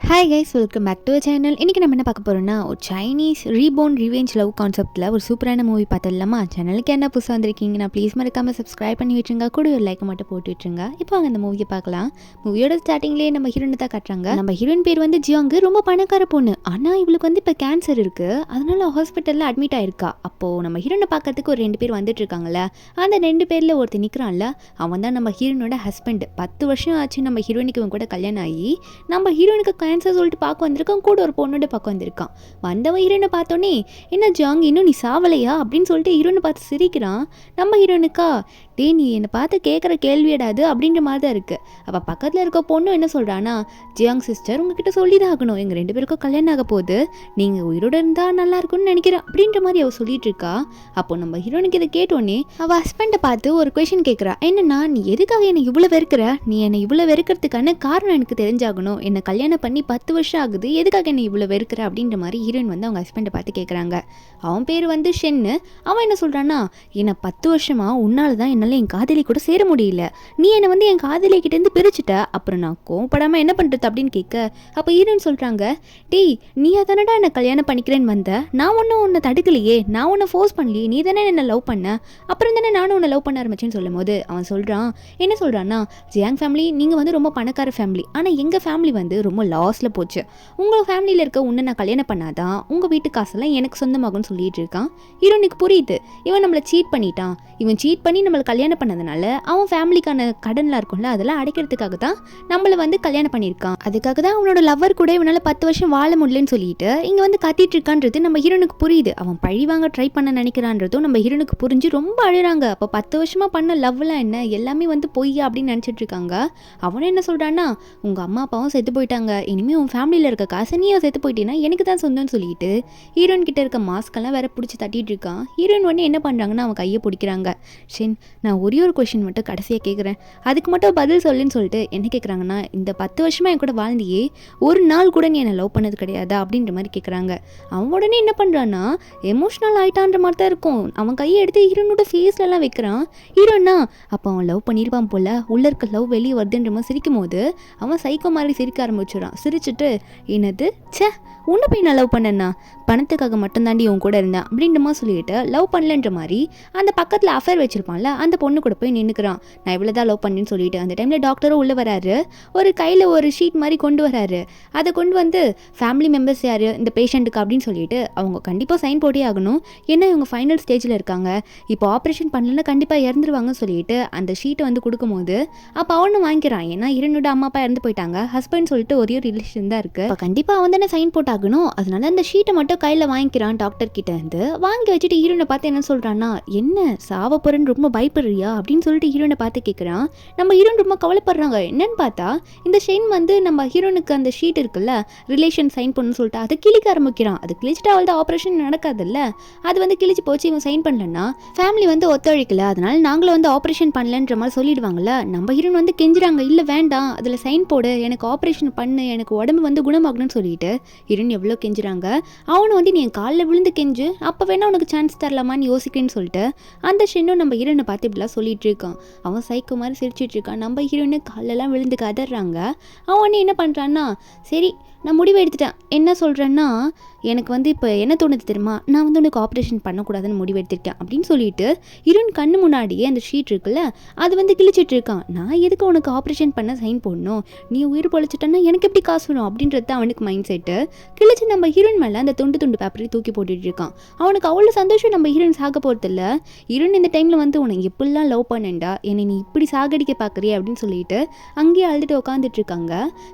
Hi guys, welcome back to channel. இன்றைக்கி நம்ம என்ன பார்க்க போகிறோம்னா, ஒரு சைனீஸ் ரீபோர்ன் ரிவெஞ்ச் லவ் கான்செப்ட்டில் ஒரு சூப்பரான மூவி பார்த்துடலாமா? சேனலுக்கு என்ன புதுசாக வந்திருக்கீங்கன்னா ப்ளீஸ் மறக்காமல் சப்ஸ்கிரைப் பண்ணி விட்டுருங்க, கூட ஒரு லைக் மட்டும் போட்டு விட்டுருங்க. இப்போ அங்கே அந்த மூவியை பார்க்கலாம். மூவியோட ஸ்டார்டிங்லேயே நம்ம ஹீரோனை தான் காட்டுறாங்க. நம்ம ஹீரோயின் பேர் வந்து ஜியாங்கு, ரொம்ப பணக்கார பொண்ணு. ஆனால் இவளுக்கு வந்து இப்போ கேன்சர் இருக்குது, அதனால ஹாஸ்பிட்டலில் அட்மிட் ஆயிருக்கா. அப்போது நம்ம ஹீரோனை பார்க்கறதுக்கு ஒரு 2 பேர் வந்துட்டு இருக்காங்கல்ல, அந்த 2 பேரில் ஒருத்தர் நிற்கிறான்ல, அவன் தான் நம்ம ஹீரோனோட ஹஸ்பண்ட். 10 வருஷம் ஆச்சு நம்ம ஹீரோனுக்கு இவன் கூட கல்யாணம் ஆகி. நம்ம ஹீரோனுக்கு கேன்சர் சொல்லிட்டு பார்க்க வந்திருக்கான், கூட ஒரு பொண்ணோட பார்க்க வந்திருக்கான். வந்தவன் ஹீரோனை பார்த்தோன்னே, என்ன ஜாங் இன்னும் நீ சாவலையா அப்படின்னு சொல்லிட்டு ஹீரோனை பார்த்து சிரிக்கிறான். நம்ம ஹீரோனுக்கா, டே நீ என்னை பார்த்து கேட்குற கேள்வியடாது அப்படின்ற மாதிரி தான் இருக்குது. அப்போ பக்கத்தில் இருக்க பொண்ணும் என்ன சொல்கிறான்னா, ஜியாங் சிஸ்டர் உங்ககிட்ட சொல்லி தான் ஆகணும், எங்கள் 2 பேருக்கும் கல்யாணம் ஆக போகுது, நீங்கள் உயிரோடு இருந்தால் நல்லா இருக்கும்னு நினைக்கிறேன் அப்படின்ற மாதிரி அவள் சொல்லிட்டு இருக்கா. அப்போ நம்ம ஹீரோனுக்கு இதை கேட்டோன்னே அவள் ஹஸ்பண்டை பார்த்து ஒரு கொஷின் கேட்குறா. என்னன்னா, நீ எதுக்காக என்னை இவ்வளோ வெறுக்கிற? நீ என்னை இவ்வளோ வெறுக்கிறதுக்கான காரணம் எனக்கு தெரிஞ்சாகணும். என்னை கல்யாணம் பண்ணி 10 வருஷம் ஆகுது, எதுக்காக என்னை இவ்வளோ வெறுக்கிற அப்படின்ற மாதிரி ஹீரோயின் வந்து அவங்க ஹஸ்பண்டை பார்த்து கேட்குறாங்க. அவன் பேர் வந்து ஷென்னு. அவன் என்ன சொல்கிறான்னா, என்னை 10 வருஷமா உன்னால தான் என்னால் என் காதலி கூட சேர முடியல, நீ என்னை வந்து என் காதலி கிட்டேருந்து பிரிச்சுட்ட, அப்புறம் நான் கோவப்படாமல் என்ன பண்ணுறது அப்படின்னு கேட்க, அப்போ ஹீரோயின் சொல்கிறாங்க, டேய் நீ தானடா என்னை கல்யாணம் பண்ணிக்கிறேன்னு வந்த, நான் ஒன்றும் உன்னை தடுக்கலையே, நான் உன்னை ஃபோர்ஸ் பண்ணலையே, நீ தானே என்னை லவ் பண்ண, அப்புறம் தானே நானும் உன்னை லவ் பண்ண ஆரம்பிச்சேன்னு சொல்லும் போது அவன் சொல்கிறான், என்ன சொல்கிறான்னா, ஜியாங் ஃபேமிலி நீங்கள் வந்து ரொம்ப பணக்கார ஃபேமிலி, ஆனால் எங்கள் ஃபேமிலி வந்து ரொம்ப லாஸில் போச்சு, உங்கள் ஃபேமிலியில் இருக்க உன்னை நான் கல்யாணம் பண்ணாதான் உங்கள் வீட்டு காசெல்லாம் எனக்கு சொந்தமாகும்னு சொல்லிட்டு இருக்கான். ஹீரோனுக்கு புரியுது, இவன் நம்மளை சீட் பண்ணிட்டான், இவன் சீட் பண்ணி நம்மளை கல்யாணம் பண்ணதுனால அவன் ஃபேமிலிக்கான கடன்லாம் இருக்கும்ல, அதெல்லாம் அடைக்கிறதுக்காக தான் நம்மளை வந்து கல்யாணம் பண்ணியிருக்கான், அதுக்காக தான் அவனோட லவ்வர் கூட இவனால் 10 வருஷம் வாழ முடியலன்னு சொல்லிட்டு இங்கே வந்து கத்திட்டு இருக்கான்றது நம்ம ஹீரோனுக்கு புரியுது. அவன் பழி வாங்க ட்ரை பண்ண நினைக்கிறான்றதும் நம்ம ஹீரோனுக்கு புரிஞ்சு ரொம்ப அழுறாங்க. அப்போ 10 வருஷமாக பண்ண லவ்லாம் என்ன, எல்லாமே வந்து பொய் அப்படின்னு நினச்சிட்டு இருக்காங்க. அவனும் என்ன சொல்கிறான்னா, உங்கள் அம்மா அப்பாவும் செத்து போயிட்டாங்க, இனிமேல் உன் ஃபேமிலியில் இருக்க காசை நீயும் செத்து போயிட்டீங்கன்னா எனக்கு தான் சொந்தம்னு சொல்லிட்டு ஹீரோயின் கிட்ட இருக்க மாஸ்கெல்லாம் வேற பிடிச்சி தட்டிட்டு இருக்கான். ஹீரோயின் உடனே என்ன பண்ணுறாங்கன்னா, அவன் கையை பிடிக்கிறாங்க. ஷென், நான் ஒரே ஒரு கொஷின் மட்டும் கடைசியாக கேட்குறேன், அதுக்கு மட்டும் பதில் சொல்லுன்னு சொல்லிட்டு என்ன கேட்குறாங்கன்னா, இந்த 10 வருஷமாக என் கூட வாழ்ந்தியே ஒரு நாள் கூட நீ என்னை லவ் பண்ணது கிடையாதா அப்படின்ற மாதிரி கேட்குறாங்க. அவன் உடனே என்ன பண்ணுறான்னா, எமோஷ்னல் ஆகிட்டான்ற மாதிரி தான் இருக்கும். அவன் கையை எடுத்து ஹீரோனோட ஃபேஸ்லலாம் வைக்கிறான். ஹீரோனா அப்போ அவன் லவ் பண்ணியிருப்பான் போல், உள்ளே இருக்க லவ் வெளியே வருதுன்ற மாதிரி சிரிக்கும் போது அவன் சைக்கோ மாதிரி சிரிக்க ஆரம்பிச்சிடான். சிரிச்சுட்டு, என்னது சே உன்னை போய் நான் லவ் பண்ணேன்னா, பணத்துக்காக மட்டும்தாண்டி உன் கூட இருந்தேன் அப்படின்ற மாதிரி சொல்லிட்டு லவ் பண்ணலன்ற மாதிரி அந்த பக்கத்தில் அஃபேர் வச்சிருப்பான்ல அந்த பொண்ணு கூட போய் நின்றுக்கிறான். நான் இவ்வளோ தான் லவ் பண்ணேன்னு சொல்லிட்டு அந்த டைமில் டாக்டரும் உள்ளே வராரு. ஒரு கையில் ஒரு ஷீட் மாதிரி கொண்டு வராரு. அதை கொண்டு வந்து ஃபேமிலி மெம்பர்ஸ் யார் இந்த பேஷண்ட்டுக்கு அப்படின்னு சொல்லிட்டு அவங்க கண்டிப்பாக சைன் போட்டே ஆகணும், ஏன்னா இவங்க ஃபைனல் ஸ்டேஜில் இருக்காங்க, இப்போ ஆப்ரேஷன் பண்ணலன்னா கண்டிப்பாக இறந்துருவாங்கன்னு சொல்லிட்டு அந்த ஷீட்டை வந்து கொடுக்கும்போது அப்போ அவனு வாங்கிக்கிறான். ஏன்னா இரண்டோட அம்மா அப்பா இறந்து போயிட்டாங்க, ஹஸ்பண்ட் சொல்லிட்டு ஒரே ரிலேஷன் தான் இருக்குது, இப்போ கண்டிப்பாக அவன் தானே சைன் போட்டாகணும், அதனால அந்த ஷீட்டை மட்டும் கையில் வாங்கிக்கிறான் டாக்டர் கிட்ட இருந்து. வாங்கி வச்சுட்டு ஹீரோனை பார்த்து என்ன சொல்கிறான்னா, என்ன சாவ போறேன்னு ரொம்ப பயப்படுறியா அப்படின்னு சொல்லிட்டு ஹீரோனை பார்த்து கேட்குறான். நம்ம ஹீரோன் ரொம்ப கவலைப்படுறாங்க. என்னன்னு பார்த்தா இந்த ஷெயின் வந்து நம்ம ஹீரோனுக்கு அந்த ஷீட் இருக்குல்ல, ரிலேஷன் சைன் பண்ணணும்னு சொல்லிட்டு அதை கிழிக்க ஆரம்பிக்கிறான். அது கிழிச்சிட்டு அவள் தான் ஆப்ரேஷன் நடக்காதுல்ல, அது வந்து கிழிச்சு போச்சு, இவன் சைன் பண்ணலன்னா ஃபேமிலி வந்து ஒத்துழைக்கல, அதனால நாங்களும் வந்து ஆப்ரேஷன் பண்ணலன்ற மாதிரி சொல்லிடுவாங்கல்ல. நம்ம ஹீரோன் வந்து கெஞ்சுறாங்க, இல்லை வேண்டாம் அதில் சைன் போடு, எனக்கு ஆப்ரேஷன் பண்ணு, எனக்கு உடம்பு வந்து குணமாகணும்னு சொல்லிட்டு ஹீரோன் எவ்வளோ கெஞ்சுறாங்க. அவனு வந்து நீ என் காலில் விழுந்து கெஞ்சு, அப்போ வேணா உனக்கு சான்ஸ் தரலாமான்னு யோசிக்கிறேன்னு சொல்லிட்டு அந்த ஷென்னும் நம்ம ஹீரோனை பார்த்து இப்படிலாம் சொல்லிட்டு இருக்கான். அவன் சைக்கோ மாதிரி சிரிச்சிட்டு இருக்கான். நம்ம ஹீரோனு காலெல்லாம் விழுந்து கதறாங்க. அவன் என்ன பண்ணுறான்னா, சரி நான் முடிவு எடுத்துட்டேன், என்ன சொல்கிறேன்னா எனக்கு வந்து இப்போ என்ன தோணுது தெரியுமா, நான் வந்து உனக்கு ஆப்ரேஷன் பண்ணக்கூடாதுன்னு முடிவு எடுத்திருக்கேன் அப்படின்னு சொல்லிட்டு ஹீரோயின் கண்ணு முன்னாடியே அந்த ஷீட் இருக்குல்ல அது வந்து கிழிச்சிட்டு இருக்கான். நான் எதுக்கு உனக்கு ஆப்ரேஷன் பண்ண சைன் போடணும், நீ உயிர் பொழைச்சிட்டன்னா எனக்கு எப்படி காசு வரும் அப்படின்றது அவனுக்கு மைண்ட் செட்டு. கிழிச்சு நம்ம ஹீரோயின் மேலே அந்த துண்டு பேப்பரை தூக்கி போட்டுட்டு இருக்கான். அவனுக்கு அவ்வளோ சந்தோஷம், நம்ம ஹீரோயின் சாக போகிறது இல்லை. ஹீரோயின் இந்த டைமில் வந்து உனக்கு எப்படிலாம் லவ் பண்ணேன்டா, என்னை நீ இப்படி சாகடிக்க பார்க்குறிய அப்படின்னு சொல்லிட்டு அங்கேயே அழுதுட்டு உட்காந்துட்டு இருக்காங்க.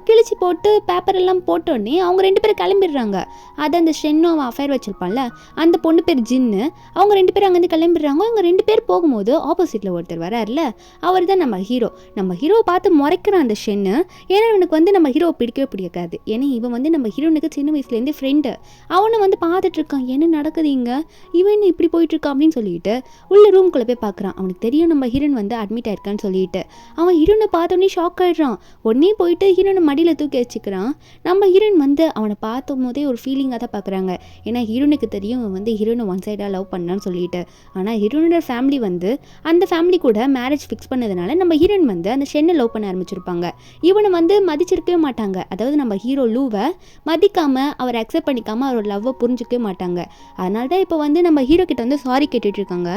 கிழிச்சு போட்டு பேப்பர் எல்லாம் போட்டோடனே அவங்க 2 பேரும் கிளம்பிடுறாங்க. அதை அந்த ஷென்னும் அவன் அஃபேர் வச்சிருப்பான்ல அந்த பொண்ணு பேர் ஜின்னு, அவங்க 2 பேரும் அங்கேருந்து கிளம்பிடுறாங்க. அவங்க 2 பேர் போகும்போது ஆப்போசிட்டில் ஒருத்தர் வராருல, அவர் தான் நம்ம ஹீரோ. நம்ம ஹீரோவை பார்த்து முறைக்கிறான் அந்த ஷென்னு. ஏன்னா இவனுக்கு வந்து நம்ம ஹீரோவை பிடிக்கவே பிடிக்காது, ஏன்னா இவன் வந்து நம்ம ஹீரோனுக்கு சின்ன வயசுலேருந்து ஃப்ரெண்டு. அவனும் வந்து பார்த்துட்டு இருக்கான், என்ன நடக்குது இங்கே, இவன் இப்படி போயிட்டு இருக்கான் அப்படின்னு சொல்லிட்டு உள்ள ரூம்குள்ளே போய் பார்க்குறான். அவனுக்கு தெரியும் நம்ம ஹீரோன் வந்து அட்மிட் ஆயிருக்கான்னு சொல்லிட்டு. அவன் ஹீரோனை பார்த்தோன்னே ஷாக் ஆகிடுறான். உடனே போயிட்டு ஹீரோனை மடியில் தூக்கி வச்சுக்கிறான். நம்ம நம்ம ஹீரோயின் வந்து அவனை பார்த்தும் போதே ஒரு ஃபீலிங்காக தான் பார்க்குறாங்க. ஏன்னா ஹீரோனுக்கு தெரியும் இவன் வந்து ஹீரோனை ஒன் சைடாக லவ் பண்ணான்னு சொல்லிட்டு. ஆனால் ஹீரோனோட ஃபேமிலி வந்து அந்த ஃபேமிலி கூட மேரேஜ் ஃபிக்ஸ் பண்ணதுனால நம்ம ஹீரோயின் வந்து அந்த ஷென்னை லவ் பண்ண ஆரம்பிச்சிருப்பாங்க. இவனை வந்து மதிச்சிருக்கவே மாட்டாங்க. அதாவது நம்ம ஹீரோ லூவை மதிக்காமல் அவர் அக்செப்ட் பண்ணிக்காமல் அவரோட லவ்வை புரிஞ்சிக்கவே மாட்டாங்க. அதனால தான் இப்போ வந்து நம்ம ஹீரோ கிட்ட வந்து சாரி கேட்டுட்ருக்காங்க.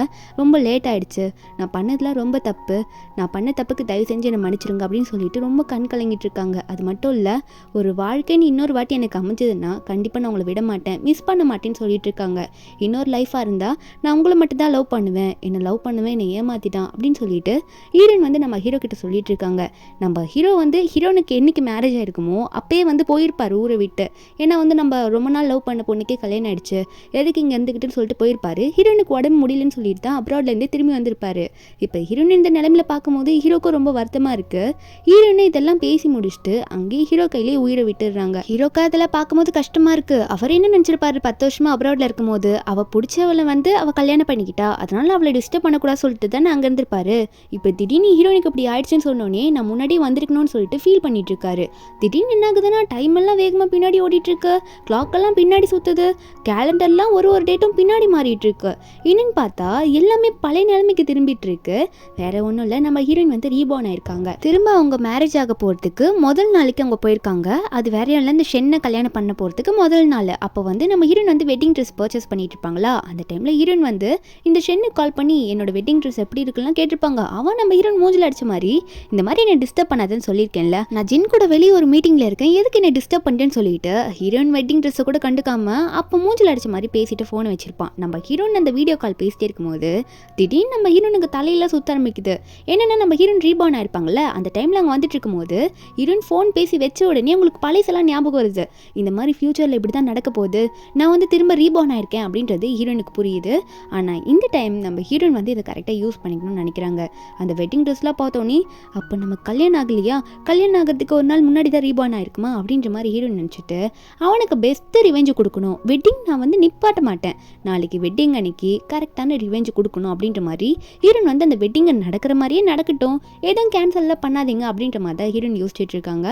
ரொம்ப லேட் ஆகிடுச்சு, நான் பண்ணதில் ரொம்ப தப்பு, நான் பண்ண தப்புக்கு தயவு செஞ்சு என்னை மன்னிச்சிருங்க அப்படின்னு சொல்லிட்டு ரொம்ப கண் கலங்கிட்டு இருக்காங்க. அது மட்டும் இல்லை, ஒரு வாழ்க்கைன்னு இன்னொரு வாட்டி எனக்கு அமைஞ்சதுன்னா கண்டிப்பாக நான் உங்களை விட மாட்டேன், மிஸ் பண்ண மாட்டேன்னு சொல்லிட்டு இருக்காங்க. இன்னொரு லைஃபாக இருந்தால் நான் உங்களை மட்டும் தான் லவ் பண்ணுவேன், என்னை லவ் பண்ணுவேன், என்னை ஏமாற்றிட்டான் அப்படின்னு சொல்லிட்டு ஹீரோயின் வந்து நம்ம ஹீரோ கிட்ட சொல்லிட்டு இருக்காங்க. நம்ம ஹீரோ வந்து ஹீரோனுக்கு என்னைக்கு மேரேஜ் ஆயிருக்குமோ அப்பயே வந்து போயிருப்பார் ஊரை விட்டு. ஏன்னா வந்து நம்ம ரொம்ப நாள் லவ் பண்ண பொண்ணுக்கே கல்யாணம் ஆயிடுச்சு, எதுக்கு இங்கே இருந்துக்கிட்டுன்னு சொல்லிட்டு போயிருப்பாரு. ஹீரோனுக்கு உடம்பு முடியலன்னு சொல்லிட்டு தான் அப்ராட்லேருந்து திரும்பி வந்திருப்பாரு. இப்போ ஹீரோயின் இந்த நிலைமையில பார்க்கும்போது ஹீரோக்கும் ரொம்ப வருத்தமாக இருக்கு. ஹீரோயினை இதெல்லாம் பேசி முடிச்சுட்டு அங்கேயே ஹீரோ கையிலேயே உயிரை விட்டுடுறாங்க. ஹீரோக்கா அதெல்லாம் பார்க்கும்போது கஷ்டமா இருக்கு. அவர் என்ன நினைச்சிருப்பாரு, 10 வருஷமா அப்ராட்ல இருக்கும்போது அவ பிடிச்சவளை வந்து அவ கல்யாணம் பண்ணிக்கிட்டா, அதனால அவளை டிஸ்டர்ப் பண்ணக்கூடாது சொல்லிட்டு தானே அங்கே இருந்திருப்பாரு. இப்போ திடீர்னு ஹீரோயினுக்கு அப்படி ஆயிடுச்சுன்னு சொன்னோன்னே நான் முன்னாடியே வந்திருக்கணும்னு சொல்லிட்டு ஃபீல் பண்ணிட்டு இருக்காரு. திடீர்னு என்ன ஆகுதுன்னா டைம் எல்லாம் வேகமாக பின்னாடி ஓடிட்டு இருக்கு, கிளாக் எல்லாம் பின்னாடி சுத்துது, கேலண்டர்லாம் ஒரு டேட்டும் பின்னாடி மாறிட்டு இருக்கு. என்னன்னு பார்த்தா எல்லாமே பழைய நிலைமைக்கு திரும்பிட்டு இருக்கு. வேற ஒன்றும் இல்லை, நம்ம ஹீரோயின் வந்து ரீபார்ன் ஆயிருக்காங்க. திரும்ப அவங்க மேரேஜ் ஆக போகிறதுக்கு முதல் நாளைக்கு அவங்க போயிருக்காங்க. அது வேற இல்லை, இந்த ஷென்னை கல்யாணம் பண்ண போகிறதுக்கு முதல் நாள். அப்போ வந்து நம்ம ஹீரோயின் வந்து வெட்டிங் ட்ரெஸ் பர்ச்சேஸ் பண்ணிட்டு இருப்பாங்களா, அந்த டைமில் ஹீரோயின் வந்து இந்த ஷென்னுக்கு கால் பண்ணி என்னோட வெட்டிங் ட்ரெஸ் எப்படி இருக்குலாம் கேட்டிருப்பாங்க. அவன் நம்ம ஹீரோயின் மூஞ்சில் அடிச்ச மாதிரி இந்த மாதிரி என்னை டிஸ்டர்ப் பண்ணாதுன்னு சொல்லியிருக்கேன்ல, நான் ஜின் கூட வெளியே ஒரு மீட்டிங்கில் இருக்கேன், எதுக்கு என்னை டிஸ்டர்ப் பண்ணிட்டேன்னு சொல்லிட்டு ஹீரோயின் வெட்டிங் ட்ரெஸ்ஸை கூட கண்டுக்காம அப்போ மூஞ்சில் அடிச்ச மாதிரி பேசிட்டு ஃபோனை வச்சிருப்பான். நம்ம ஹீரோயின் அந்த வீடியோ கால் பேசிட்டே இருக்கும்போது திடீர்னு நம்ம ஹீரோனுக்கு தலையெல்லாம் சுத்த ஆரம்பிக்குது. என்னென்னா நம்ம ஹீரோயின் ரீபார்ன் ஆயிருப்பாங்கல்ல, அந்த டைமில் அங்கே வந்துட்டு இருக்கும்போது ஹீரோயின் ஃபோன் பேசி வச்ச உடனே உங்களுக்கு பழையசெல்லாம் ஞாபகம் வருது. இந்த மாதிரி ஃபியூச்சரில் இப்படி தான் நடக்க போகுது, நான் வந்து திரும்ப ரீபார்ன் ஆயிருக்கேன் அப்படின்றது ஹீரோனுக்கு புரியுது. ஆனால் இந்த டைம் நம்ம ஹீரோயின் வந்து இதை கரெக்டாக யூஸ் பண்ணிக்கணும்னு நினைக்கிறாங்க. அந்த வெட்டிங் ட்ரெஸ்லாம் பார்த்தோன்னே அப்போ நம்ம கல்யாணம் ஆகலையா, கல்யாணம் ஆகிறதுக்கு ஒரு நாள் முன்னாடி தான் ரீபார்ன் ஆயிருக்குமா அப்படின்ற மாதிரி ஹீரோயின் நினச்சிட்டு அவனுக்கு பெஸ்ட்டு ரிவெஞ்சு கொடுக்கணும், வெட்டிங் நான் வந்து நிப்பாட்ட மாட்டேன், நாளைக்கு வெட்டிங் அன்னைக்கு கரெக்டான ரிவெஞ்சு கொடுக்கணும் அப்படின்ற மாதிரி ஹீரோயின் வந்து அந்த வெட்டிங்கை நடக்கிற மாதிரியே நடக்கட்டும், எதுவும் கேன்சல்லாம் பண்ணாதீங்க அப்படின்ற மாதிரி தான் ஹீரோயின் யோசிச்சுட்டு இருக்காங்க.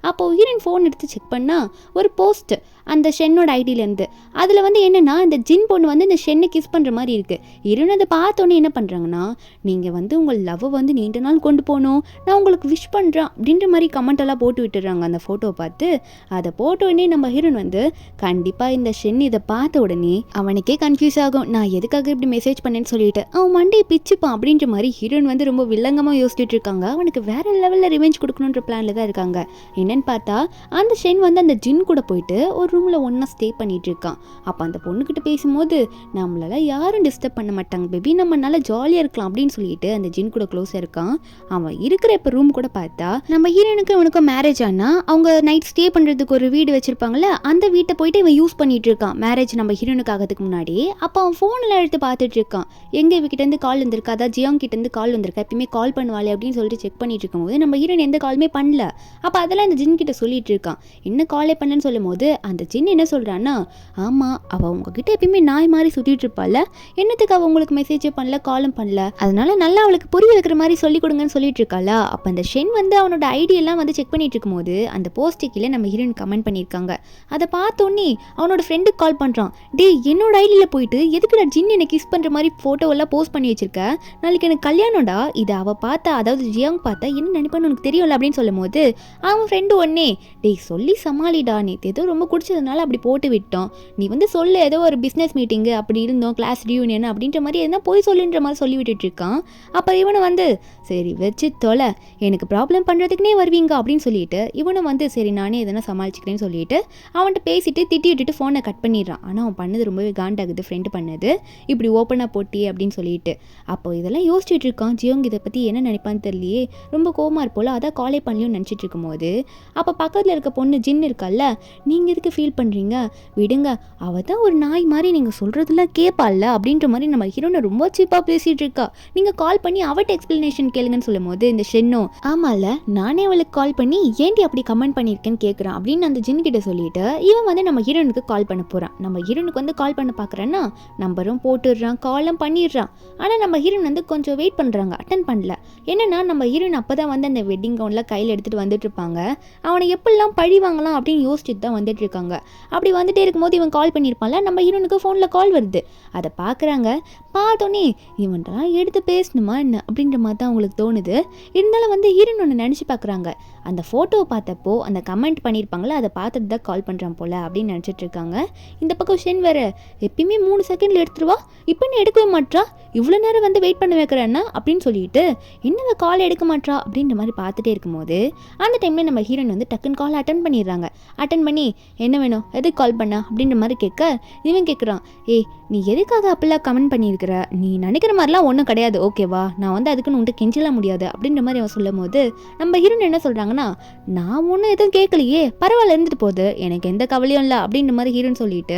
அப்போது ஹீரோயின் ஃபோன் எடுத்து செக் பண்ணால் ஒரு போஸ்ட் அந்த ஷென்னோட ஐடியிலேருந்து, அதில் வந்து என்னென்னா இந்த ஜின் பொண்ணு வந்து இந்த ஷென்னை கிஸ் பண்ணுற மாதிரி இருக்குது. ஹீரோயின் அதை பார்த்தோன்னே என்ன பண்ணுறாங்கன்னா, நீங்கள் வந்து உங்கள் லவ்வை வந்து நீண்ட நாள் கொண்டு போகணும், நான் உங்களுக்கு விஷ் பண்ணுறேன் அப்படின்ற மாதிரி கமெண்ட் எல்லாம் போட்டு விட்டுறாங்க. அந்த ஃபோட்டோவை பார்த்து அதை போட்ட உடனே நம்ம ஹீரோயின் வந்து கண்டிப்பாக இந்த ஷென் இதை பார்த்த உடனே அவனுக்கே கன்ஃபியூஸ் ஆகும், நான் எதுக்காக இப்படி மெசேஜ் பண்ணேன்னு சொல்லிட்டு அவன் மண்டையை பிச்சுப்பான் அப்படின்ற மாதிரி ஹீரோயின் வந்து ரொம்ப வில்லங்கமாக யோசிச்சுட்டு இருக்காங்க. அவனுக்கு வேற லெவலில் ரிவெஞ்ச் கொடுக்கணுன்ற பிளானில் தான் இருக்காங்க. என்னன்னு பார்த்தா அந்த ஷென் வந்து அந்த ஜின் கூட போயிட்டு ஒரு ரூமில் ஒன்றா ஸ்டே பண்ணிட்டு இருக்கான். அப்போ அந்த பொண்ணுக்கிட்ட பேசும்போது நம்மளால யாரும் டிஸ்டர்ப் பண்ண மாட்டாங்க பேபி, நம்ம நல்லா ஜாலியாக இருக்கலாம் அப்படின்னு சொல்லிட்டு அந்த ஜின் கூட க்ளோஸாக இருக்கான். அவன் இருக்கிற இப்போ ரூம் கூட பார்த்தா நம்ம ஹீரோனுக்கு இவனுக்கும் மேரேஜ் ஆனால் அவங்க நைட் ஸ்டே பண்ணுறதுக்கு ஒரு வீடு வச்சிருப்பாங்கல்ல, அந்த வீட்டை போயிட்டு இவன் யூஸ் பண்ணிட்டு இருக்கான் மேரேஜ் நம்ம ஹீரோனுக்கு ஆகிறதுக்கு முன்னாடி. அப்போ அவன் ஃபோனில் எடுத்து பார்த்துட்டு இருக்கான், எங்கே இவகிட்டேருந்து கால் வந்திருக்கா, அதாவது ஜியாங் கிட்டேருந்து கால் வந்திருக்கா, எப்பயுமே கால் பண்ணுவாளே அப்படின்னு சொல்லிட்டு செக் பண்ணிட்டு இருக்கும்போது நம்ம ஹீரோயின் எந்த காலுமே பண்ணல. அப்போ அதெல்லாம் அந்த ஜின் கிட்ட சொல்லிட்டு இருக்கான், என்ன காலே பண்ணலன்னு சொல்லும் போது அந்த ஜின் என்ன சொல்கிறான்னா, ஆமாம் அவள் உங்ககிட்ட எப்பயுமே நாய் மாதிரி சுற்றிட்டு இருப்பாள், என்னத்துக்கு அவள் உங்களுக்கு மெசேஜே பண்ணல காலும் பண்ணல, அதனால நல்லா அவளுக்கு புரிய வைக்கிற மாதிரி சொல்லி கொடுங்கன்னு சொல்லிட்டு இருக்காளா. அப்போ அந்த ஷென் வந்து அவனோட ஐடியெல்லாம் வந்து செக் பண்ணிட்டு இருக்கும்போது அந்த போஸ்ட் கீழே நம்ம ஹீரோயின் கமெண்ட் பண்ணியிருக்காங்க. அதை பார்த்தோன்னே அவனோட ஃப்ரெண்டுக்கு கால் பண்ணுறான், டே என்னோட ஐடியில் போயிட்டு எதுக்குடா ஜின் என்னை கிஸ் பண்ணுற மாதிரி ஃபோட்டோவெல்லாம் போஸ்ட் பண்ணி வச்சிருக்க, நாளைக்கு எனக்கு கல்யாணம்டா, இதை அவள் பார்த்தா அதாவது ஜியாங் பார்த்தா என்ன நினைப்பான்னு உனக்கு தெரியும்ல அப்படின்னு சொல்லும் போது அவன் ஃப்ரெண்டு ஒன்னே, டே சொல்லி சமாளிடா, நேற்று ஏதோ ரொம்ப குடிச்சதுனால அப்படி போட்டு விட்டோம், நீ வந்து சொல்ல ஏதோ ஒரு பிஸ்னஸ் மீட்டிங்கு அப்படி இருந்தோம், கிளாஸ் ரியூனியன் அப்படின்ற மாதிரி எதுனா போய் சொல்லுன்ற மாதிரி சொல்லி விட்டுட்டு இருக்கான். அப்போ இவனை வந்து சரி வச்சு தொலை, எனக்கு ப்ராப்ளம் பண்ணுறதுக்குனே வருவீங்க அப்படின்னு சொல்லிட்டு இவனும் வந்து சரி நானே எதனா சமாளிச்சுக்கிறேன்னு சொல்லிட்டு அவன்கிட்ட பேசிட்டு திட்டி விட்டுட்டு ஃபோனை கட் பண்ணிடுறான். ஆனால் அவன் பண்ணது ரொம்பவே காண்டாகுது, ஃப்ரெண்டு பண்ணது இப்படி ஓப்பனாக போட்டி அப்படின்னு சொல்லிட்டு. அப்போ இதெல்லாம் யோசிச்சுட்டு இருக்கான், ஜியோங் இதை பற்றி என்ன நினைப்பான்னு தெரியலையே, ரொம்ப கோவமாக இருப்போல, அதான் காலே பண்ணலையும் நினச்சிட்டு இருக்கும்போது அப்போ பக்கத்தில் இருக்க பொண்ணு ஜின் இருக்கல்ல, நீங்கள் எதுக்கு ஃபீல் பண்ணுறீங்க, விடுங்க, அவள் தான் ஒரு நாய் மாதிரி நீங்கள் சொல்கிறதுலாம் கேட்பாள்ல அப்படின்ற மாதிரி நம்ம ஹீரோனை ரொம்ப சீப்பாக பேசிகிட்டு இருக்கா, நீங்கள் கால் பண்ணி அவட்ட எக்ஸ்பிளனேஷன் கேளுங்கன்னு சொல்லும்போது இந்த ஷென்னோ ஆமால நானே அவளுக்கு கால் பண்ணி ஏன்டி அப்படி கமெண்ட் பண்ணியிருக்கேன்னு கேட்குறான் அப்படின்னு அந்த ஜின் கிட்ட சொல்லிட்டு இவன் வந்து நம்ம ஹீரோனுக்கு கால் பண்ண போகிறான். நம்ம ஹீரோனுக்கு வந்து கால் பண்ண பார்க்குறேன்னா நம்பரும் போட்டுடுறான், காலும் பண்ணிடுறான். ஆனால் நம்ம ஹீரோன் வந்து கொஞ்சம் வெயிட் பண்ணுறாங்க, அட்டன் பண்ணல. என்னன்னா நம்ம ஹீரோன் அப்போ தான் வந்து அந்த வெட்டிங் கவுனில் கையில் எடுத்துகிட்டு வந்துட்டு இருப்பாங்க. அவனை எப்படிலாம் பழி வாங்கலாம் அப்படின்னு யோசிச்சுட்டு தான் வந்துட்டு இருக்காங்க. அப்படி வந்துட்டே இருக்கும்போது இவன் கால் பண்ணியிருப்பான்ல, நம்ம ஹீரோனுக்கு ஃபோனில் கால் வருது. அதை பார்க்குறாங்க. பார்த்தோன்னே இவன்ட்டெல்லாம் எடுத்து பேசணுமா என்ன அப்படின்ற மாதிரி தான் அவங்களுக்கு தோணுது. இருந்தாலும் வந்து ஹீரோன் ஒன்று நினச்சி பார்க்குறாங்க. அந்த ஃபோட்டோவை பார்த்தப்போ அந்த கமெண்ட் பண்ணியிருப்பாங்களே அதை பார்த்துட்டு தான் கால் பண்ணுறான் போல் அப்படின்னு நினச்சிட்டு இருக்காங்க. இந்த பக்கம் ஷென் வேறு எப்பயுமே 3 செகண்டில் எடுத்துருவா, இப்போ நீ எடுக்கவே மாட்றா, இவ்வளோ நேரம் வந்து வெயிட் பண்ண வைக்கிறேன்னா அப்படின்னு சொல்லிட்டு இன்னும் கால் எடுக்க மாட்றா அப்படின்ற மாதிரி பார்த்துட்டே இருக்கும்போது அந்த டைமில் நம்ம ஹீரோன் வந்து டக்குன்னு கால் அட்டன் பண்ணிடுறாங்க. அட்டன் பண்ணி என்ன வேணும், எதுக்கு கால் பண்ண அப்படின்ற மாதிரி கேட்க இவன் கேட்குறான், ஏய் நீ எதுக்காக அப்படிலாம் கமெண்ட் பண்ணியிருக்கிற, நீ நினைக்கிற மாதிரிலாம் ஒன்றும் கிடையாது ஓகேவா, நான் வந்து அதுக்குன்னு உன்ட்டு கெஞ்சலாம் முடியாது அப்படின்ற மாதிரி அவன் சொல்லும் போது நம்ம ஹீரோன் என்ன சொல்கிறாங்கன்னா, நான் ஒன்றும் எதுவும் கேட்கலையே, பரவாயில்ல இருந்துட்டு போகுது, எனக்கு எந்த கவலையும் இல்லை அப்படின்ற மாதிரி ஹீரோன் சொல்லிட்டு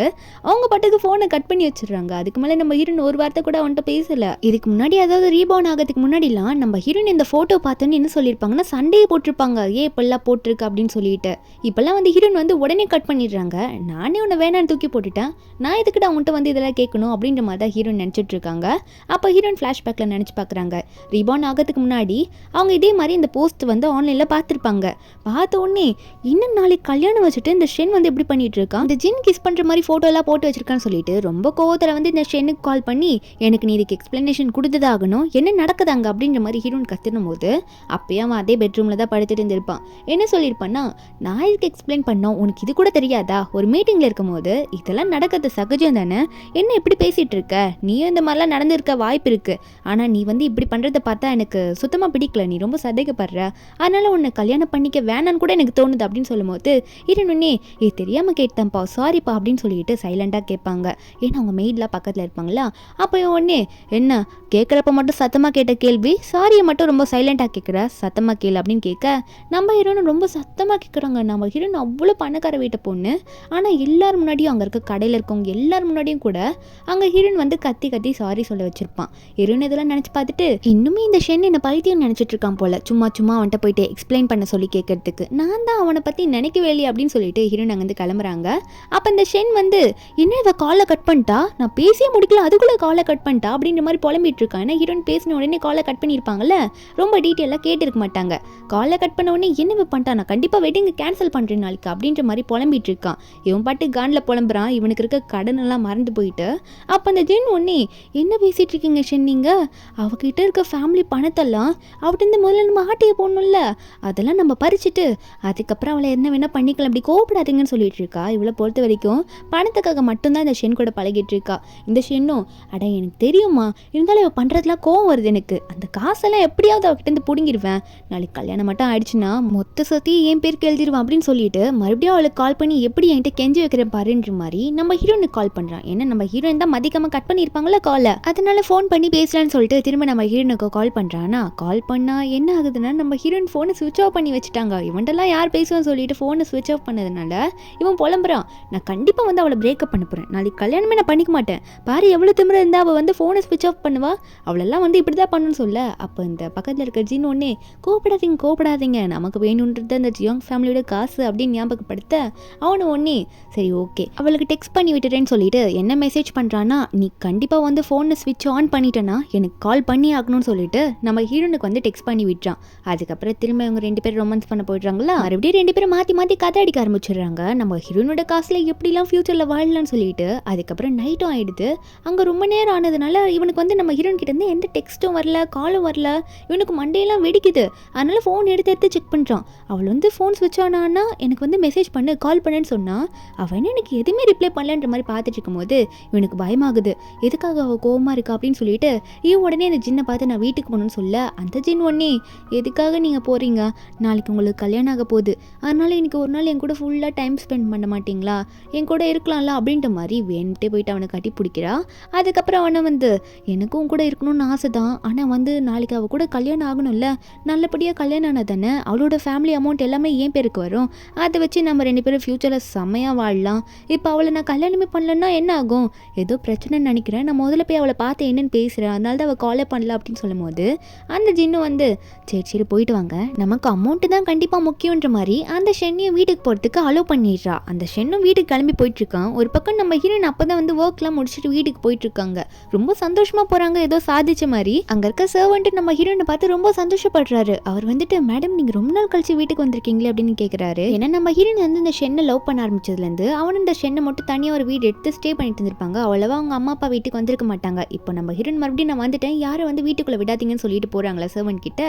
அவங்க பாட்டுக்கு ஃபோனை கட் பண்ணி வச்சிடுறாங்க. அதுக்கு மேலே நம்ம ஹீரோன் ஒரு வார்த்தை கூட அவன்கிட்ட பேசல. இதுக்கு முன்னாடி அதாவது ரீபவுண்ட் ஆகிறதுக்கு முன்னாடிலாம் நம்ம ஹீரோன் இந்த ஃபோட்டோ பார்த்தோன்னு என்ன சொல்லியிருப்பாங்கன்னா சண்டையை போட்டிருப்பாங்க, ஏன் இப்பெல்லாம் போட்டிருக்கு அப்படின்னு சொல்லிட்டு. இப்பெல்லாம் வந்து ஹீரோன் வந்து உடனே கட் பண்ணிடுறாங்க. நானே உன்னை வேணான்னு தூக்கி போட்டுட்டேன், நான் எதுக்கிட்ட அவங்கள்ட்ட வந்து இதெல்லாம் கேட்கணும் அப்படின்ற மாதிரி தான் ஹீரோன் நினச்சிட்டு இருக்காங்க. அப்போ ஹீரோன் ஃப்ளாஷ்பேக்கில் நினச்சி பார்க்குறாங்க, ரீபவுண்ட் ஆகிறதுக்கு முன்னாடி அவங்க இதே மாதிரி இந்த போஸ்ட் வந்து ஆன்லைனில் பார்த்துருப்பாங்க. பார்த்த உடனே இன்னும் நாளைக்கு கல்யாணம் வச்சுட்டு இந்த ஷென் வந்து எப்படி பண்ணிட்டு இருக்கான், இந்த ஜின் கிஸ் பண்ணுற மாதிரி ஃபோட்டோலாம் போட்டு வச்சிருக்கான்னு சொல்லிட்டு ரொம்ப கோவத்தில் வந்து இந்த ஷென்னுக்கு கால் பண்ணி எனக்கு நீ இதுக்கு எக்ஸ்பிளனேஷன் கொடுத்ததாகணும், என்ன நடக்குதாங்க அப்படின்ற மாதிரி ஹீரோன் கத்துனும் போது அப்பயே அவன் அதே பெட்ரூமில் தான் படுத்துட்டு இருந்திருப்பான். என்ன சொல்லியிருப்பான்னா, நான் இதுக்கு எக்ஸ்பிளைன் பண்ணோம், உனக்கு இது கூட தெரியாதா, ஒரு மீட்டிங்கில் இருக்கும்போது இதெல்லாம் நடக்கிறது சகஜம் தானே, என்ன இப்படி பேசிகிட்டு இருக்க, நீயும் இந்த மாதிரிலாம் நடந்திருக்க வாய்ப்பு இருக்குது, ஆனால் நீ வந்து இப்படி பண்ணுறதை பார்த்தா எனக்கு சுத்தமாக பிடிக்கல, நீ ரொம்ப சந்தேகப்படுற, அதனால் உன்னை கல்யாணம் பண்ணிக்க வேணான்னு கூட எனக்கு தோணுது அப்படின்னு சொல்லும்போது ஹீரோனே தெரியாமல் கேட்டேன்ப்பா சாரிப்பா அப்படின்னு சொல்லிட்டு சைலண்டாக கேட்பாங்க. ஏன்னா அவங்க மெய்டெலாம் பக்கத்தில் இருப்பாங்களா. அப்போ உடனே என்ன கேட்குறப்ப மட்டும் சத்தமாக கேட்ட கேள்வி, சாரியை மட்டும் ரொம்ப சைலண்டாக கேட்குற, சத்தமாக கேளு அப்படின்னு கேட்க நம்ம ஹீரோனும் ரொம்ப சத்தமாக கேட்குறாங்க. நம்ம ஹீரோன் அவ்வளோ பணக்கார வீட்டை பொண்ணு, ஆனால் எல்லாரும் முன்னாடியும் அங்கே இருக்க கடையில் இருக்கவங்க எல்லாரும் முன்னாடியும் கூட அங்கே ஹீரோன் வந்து கத்தி கத்தி சாரி சொல்ல வச்சிருப்பான். ஹீரோன் இதெல்லாம் நினச்சி பார்த்துட்டு இன்னுமே இந்த ஷென் என்ன பைத்தியம் நினச்சிட்டு இருக்கான் போல, சும்மா சும்மா அவன்கிட்ட போயிட்டு எக்ஸ்பிளைன் பண்ண சொல்லி கேட்கறதுக்கு, நான் தான் அவனை பற்றி நினைக்கவே இல்லையே அப்படின்னு சொல்லிட்டு ஹீரோன் அங்கேருந்து கிளம்புறாங்க. அப்போ இந்த ஷென் வந்து என்ன இதை காலை கட் பண்ணிட்டா, நான் பேசியே முடிக்கல அதுக்குள்ளே காலை கட் பண்ணிட்டா அப்படின்ற மாதிரி புலம்பிட்டு இருக்கான். ஏன்னா ஹீரோன் பேசின உடனே காலை கட் பண்ணியிருப்பாங்கல்ல, ரொம்ப டீட்டெயிலாக கேட்டிருக்க மாட்டாங்க. காலை கட் பண்ண உடனே என்ன பண்ணிட்டா, நான் கண்டிப்பாக வெட்டிங்கை கேன்சல் பண்ணுறேன் நாளைக்கு அப்படின்ற மாதிரி புலம்பிட்டு இருக்கான். இவன் பாட்டு கானில் புலம்புறான், இவனுக்கு இருக்க கடனெல்லாம் மறந்து போயிட்டு. அப்போ அந்த ஜென் ஒன்னே என்ன பேசிகிட்டு இருக்கீங்க ஷென், நீங்கள் அவகிட்ட இருக்க ஃபேமிலி பணத்தெல்லாம் அவட்டு முதல்ல நம்ம ஆட்டையை போடணும்ல, அதெல்லாம் நம்ம பறிச்சுட்டு அதுக்கப்புறம் அவளை என்ன வேணால் பண்ணிக்கலாம், அப்படி கோவப்படாதீங்கன்னு சொல்லிட்டு இருக்கா. இவளை பொறுத்த வரைக்கும் பணத்துக்காக மட்டும்தான் இந்த ஷென் கூட பழகிட்டு இருக்கா. இந்த ஷென்னும் அட எனக்கு தெரியுமா, இருந்தாலும் இவள் பண்ணுறதுலாம் கோவம் வருது எனக்கு, அந்த காசெல்லாம் எப்படியாவது அவகிட்டேருந்து பிடுங்கிடுவேன், நாளைக்கு கல்யாணம் மட்டும் ஆயிடுச்சுன்னா மொத்த சத்தி என் பேருக்கு எழுதிடுவான் அப்படின்னு சொல்லிட்டு மறுபடியும் அவளுக்கு கால் பண்ணி எப்படி என்கிட்ட கெஞ்சி வைக்கிறேன் பாருன்ற மாதிரி நம்ம ஹீரோனுக்கு கால் பண்ணுறான். ஏன்னா நம்ம ஹீரோயின் தான் மதிக்காமல் கட் பண்ணியிருப்பாங்களா காலை, அதனால ஃபோன் பண்ணி பேசலான்னு சொல்லிட்டு திரும்ப நம்ம ஹீரோனுக்கு கால் பண்ணுறான்னா, கால் பண்ணால் என்ன ஆகுதுன்னா நம்ம ஹீரோயின் ஃபோனை ஸ்விட்ச் ஆஃப் பண்ணி வச்சுட்டாங்க. இவன்ட்டெல்லாம் யார் பேசுவான்னு சொல்லிட்டு ஃபோனை ஸ்விட்ச் ஆஃப் பண்ணதுனால இவன் புலம்புறான், நான் கண்டிப்பாக வந்து அவளை பிரேக்கப் பண்ண போகிறேன், நாளைக்கு கல்யாணமே நான் பண்ணிக்க மாட்டேன், பாரு எவ்வளோ திமிர இருந்தால் அவள் வந்து ஃபோனை ஸ்விட்ச் ஆஃப் பண்ணுவா, அவளெல்லாம் வந்து இப்படி தான் பண்ணணும்னு சொல்ல. அப்போ இந்த பக்கத்தில் இருக்க ஜின் ஒன்னே கோபப்படாதீங்க நமக்கு வேணுன்றது அந்த ஜியோங் ஃபேமிலியோட காசு அப்படின்னு ஞாபகப்படுத்த அவனு ஒன்னே சரி ஓகே அவளுக்கு டெக்ஸ்ட் பண்ணி விட்டுறேன்னு சொல்லிட்டு என்ன மெசேஜ் பண்ணுறான்னா, நீ கண்டிப்பாக வந்து ஃபோனை ஸ்விட்ச் ஆன் பண்ணிட்டேன்னா எனக்கு கால் பண்ணி ஆகணும்னு சொல்லிட்டு நம்ம ஹீரோனுக்கு வந்து டெக்ஸ்ட் பண்ணி விட்டுறான். அதுக்கப்புறம் திரும்ப இவங்க 2 பேரும் ரொமான்ஸ் பண்ண போயிடுறாங்களா. மறுபடியும் 2 பேரும் மாற்றி கதை அடிக்க ஆரம்பிச்சிடுறாங்க. நம்ம ஹீரோனோட காசில் எப்படிலாம் ஃபியூச்சரில் வாழலாம்னு சொல்லிட்டு. அதுக்கப்புறம் நைட்டும் ஆகிடுது. அங்கே ரொம்ப நேரம் ஆனதுனால இவனுக்கு வந்து நம்ம ஹீரோன் கிட்டேருந்து எந்த டெக்ஸ்ட்டும் வரல, காலும் வரல. இவனுக்கு மண்டையெல்லாம் வெடிக்குது. அதனால ஃபோன் எடுத்து செக் பண்ணுறான். அவள் வந்து ஃபோன் ஸ்விட்ச் ஆனான்னா எனக்கு வந்து மெசேஜ் பண்ணு, கால் பண்ணுன்னு சொன்னால் அவன் எனக்கு எதுவுமே ரிப்ளை பண்ணலன்ற மாதிரி பார்த்துட்டு இருக்கும்போது இவனுக்கு பயமாகுது. எதுக்காக அவள் கோவமாக இருக்கா அப்படின்னு சொல்லிட்டு இவன் உடனே அந்த ஜின்னை பார்த்து நான் வீட்டுக்கு போகணும்னு சொல்ல அந்த ஜின் உடனே எதுக்காக நீங்கள் போகிறீங்க, நாளைக்கு உங்களுக்கு கல்யாணம் ஆக போகுது, அதனால இன்னைக்கு ஒரு நாள் என் கூட ஃபுல்லாக டைம் ஸ்பெண்ட் பண்ண மாட்டிங்களா, என் கூட இருக்கலாம்ல அப்படின்ற மாதிரி வேணுட்டே போயிட்டு அவனை கட்டி பிடிக்கிறா. அதுக்கப்புறம் அவனை வந்து எனக்கும் கூட இருக்கணும்னு ஆசை தான், ஆனால் வந்து நாளைக்கு அவள் கூட கல்யாணம் ஆகணும்ல, நல்லபடியாக கல்யாணம் ஆனால் தானே அவளோட ஃபேமிலி அமௌண்ட் எல்லாமே ஏன் பேருக்கு வரும், அதை வச்சு நம்ம 2 பேரும் ஃப்யூச்சரில் செம்மையாக வாழலாம். இப்போ அவளை நான் கல்யாணமே பண்ணலன்னா என்ன ஆகும், ஏதோ பிரச்சனைன்னு நினைக்கிறேன், நான் முதல்ல போய் அவளை பார்த்து என்னென்னு பேசுகிறேன், அதனால தான் அவள் காலே பண்ணல அப்படின்னு சொல்லும் போது அந்த ஜின்னு வந்து சரி சரி போயிட்டு வாங்க, நமக்கு அமௌண்ட்டு தான் கண்டிப்பாக முக்கியன்ற மாதிரி அந்த ஷென்னையும் வீட்டுக்கு போகிறதுக்கு அலோவ் பண்ணிடுறா. அந்த ஷென்னும் வீட்டுக்கு கிளம்பி போயிட்டுருக்கான். ஒரு பக்கம் நம்ம ஹீரோயின் அப்போ தான் வந்து ஒர்க்லாம் முடிச்சுட்டு வீட்டுக்கு போயிட்டுருக்காங்க. ரொம்ப சந்தோஷமாக போகிறாங்க, ஏதோ சாதிச்ச மாதிரி. அங்கே இருக்க சர்வெண்ட்டு நம்ம ஹீரோயினை பார்த்து ரொம்ப சந்தோஷப்படுறாரு. அவர் வந்துட்டு மேடம் நீங்கள் ரொம்ப நாள் கழிச்சு வீட்டுக்கு வந்திருக்கீங்களே அப்படின்னு கேட்குறாரு. ஏன்னா நம்ம ஹீரோயின் வந்து இந்த ஷென்னை லவ் பண்ண ஆரம்பிச்சதுலேருந்து அவனு இந்த ஷென்னை மட்டும் தனியாக ஒரு வீடு எடுத்து ஸ்டே பண்ணிட்டு இருந்திருப்பாங்க. அவ்வளவா அவங்க அம்மா அப்பா வீட்டுக்கு வந்திருக்க மாட்டாங்க. இப்போ நம்ம ஹீரோயின் மறுபடியும் நான் வந்துட்டேன், யாரை வந்து வீட்டுக்குள்ளே விடாதீங்கன்னு சொல்லிட்டு போகிறாங்களா சர்வெண்ட் கிட்ட.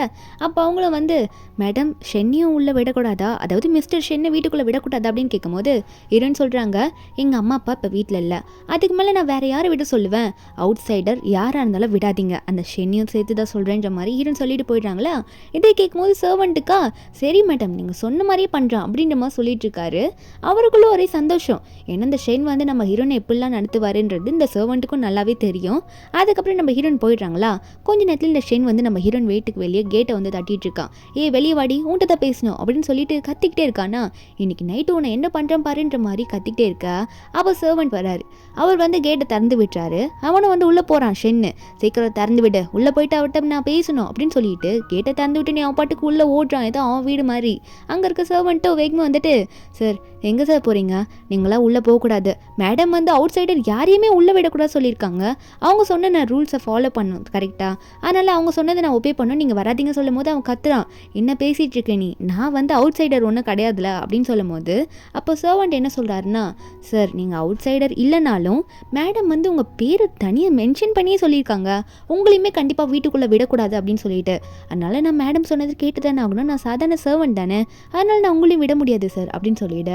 அப்போ அவங்களும் வந்து மேடம் ஷென்னையும் உள்ளே விடக்கூடாதா, அதாவது மிஸ்டர் ஷென்னை வீட்டுக்குள்ளே விடக்கூடாதா அப்படின்னு கேட்கும்போது ஹீரோயின் சொல்கிறாங்க எங்கள் அம்மா அப்பா இப்போ வீட்டில் இல்லை, அதுக்கு மேலே நான் வேறு யாரை விட சொல்லுவேன், அவுட் சைடர் யாராக இருந்தாலும் விடாதீங்க, அந்த ஷென்னையும் சேர்த்து தான் சொல்கிறேன்ற மாதிரி ஹீரோயின் சொல்லிட்டு போயிடுறாங்களா. இதை கேட்கும்போது சர்வெண்ட்டுக்கா சரி மேடம் நீங்கள் சொன்ன மாதிரியே பண்ணுறான் அப்படின்ற மாதிரி சொல்லிட்டு இருக்காரு. அவருக்குள்ள ஒரே சந்தோஷம். ஏன்னா இந்த ஷென் வந்து நம்ம ஹீரோனை எப்படிலாம் நடத்துவாருன்றது இந்த சர்வெண்ட்டுக்கும் நல்லாவே தெரியும். அதுக்கப்புறம் நம்ம ஹீரோயின் போயிடுறாங்களா. கொஞ்ச நேரத்தில் இந்த ஷென் வந்து நம்ம ஹீரோயின் வீட்டுக்கு வெளியே கேட்டை வந்து தட்டிட்டு இருக்கான். வெளியே வாடி உன்ட்ட தான் பேசணும் அப்படின்னு சொல்லிட்டு கத்திக்கிட்டே இருக்கானா. இன்னைக்கு நைட்டு உன்னை என்ன பண்ணுறேன் பாருன்ற மாதிரி கத்திக்கிட்டே இருக்கா. அப்போ சர்வெண்ட் வராரு. அவர் வந்து கேட்டை திறந்து விட்டுறாரு. அவனை வந்து உள்ளே போகிறான் ஷென்னு. சீக்கிரம் திறந்து விடு, உள்ளே போயிட்டு அவட்ட நான் பேசணும் அப்படின்னு சொல்லிட்டு கேட்டை திறந்து விட்டு நீ அவன் பாட்டுக்கு உள்ளே ஓடுறான், ஏதோ அவன் வீடு மாதிரி. அங்கே இருக்க சர்வெண்ட்டும் வேகமாக வந்துட்டு சார் எங்கே சார் போகிறீங்க, நீங்களாம் உள்ளே போகக்கூடாது, மேடம் வந்து அவுட் சைடர் யாரையுமே உள்ளே விடக்கூடாது சொல்லியிருக்காங்க, அவங்க சொன்ன நான் ரூல்ஸை ஃபாலோ பண்ணணும் கரெக்டாக, அதனால் அவங்க சொன்னதை நான் ஒபே பண்ணணும், நீங்கள் வராதிங்க சொல்லும் போது அவன் கத்துறான் என்ன பேசிகிட்டு இருக்க நீ, நான் வந்து அவுட் சைடர் ஒன்றும் கிடையாதுல அப்படின்னு சொல்லும் போது அப்போ சர்வெண்ட் என்ன சொல்கிறாருன்னா சார் நீங்கள் அவுட் சைடர் இல்லைனாலும் மேடம் வந்து உங்கள் பேரை தனியாக மென்ஷன் பண்ணியே சொல்லியிருக்காங்க, உங்களையுமே கண்டிப்பாக வீட்டுக்குள்ளே விடக்கூடாது அப்படின்னு சொல்லிட்டு, அதனால் நான் மேடம் சொன்னது கேட்டு தானே ஆகணும், நான் சாதாரண சர்வெண்ட் தானே, அதனால் நான் உங்களையும் விட முடியாது சார் அப்படின்னு சொல்லிவிட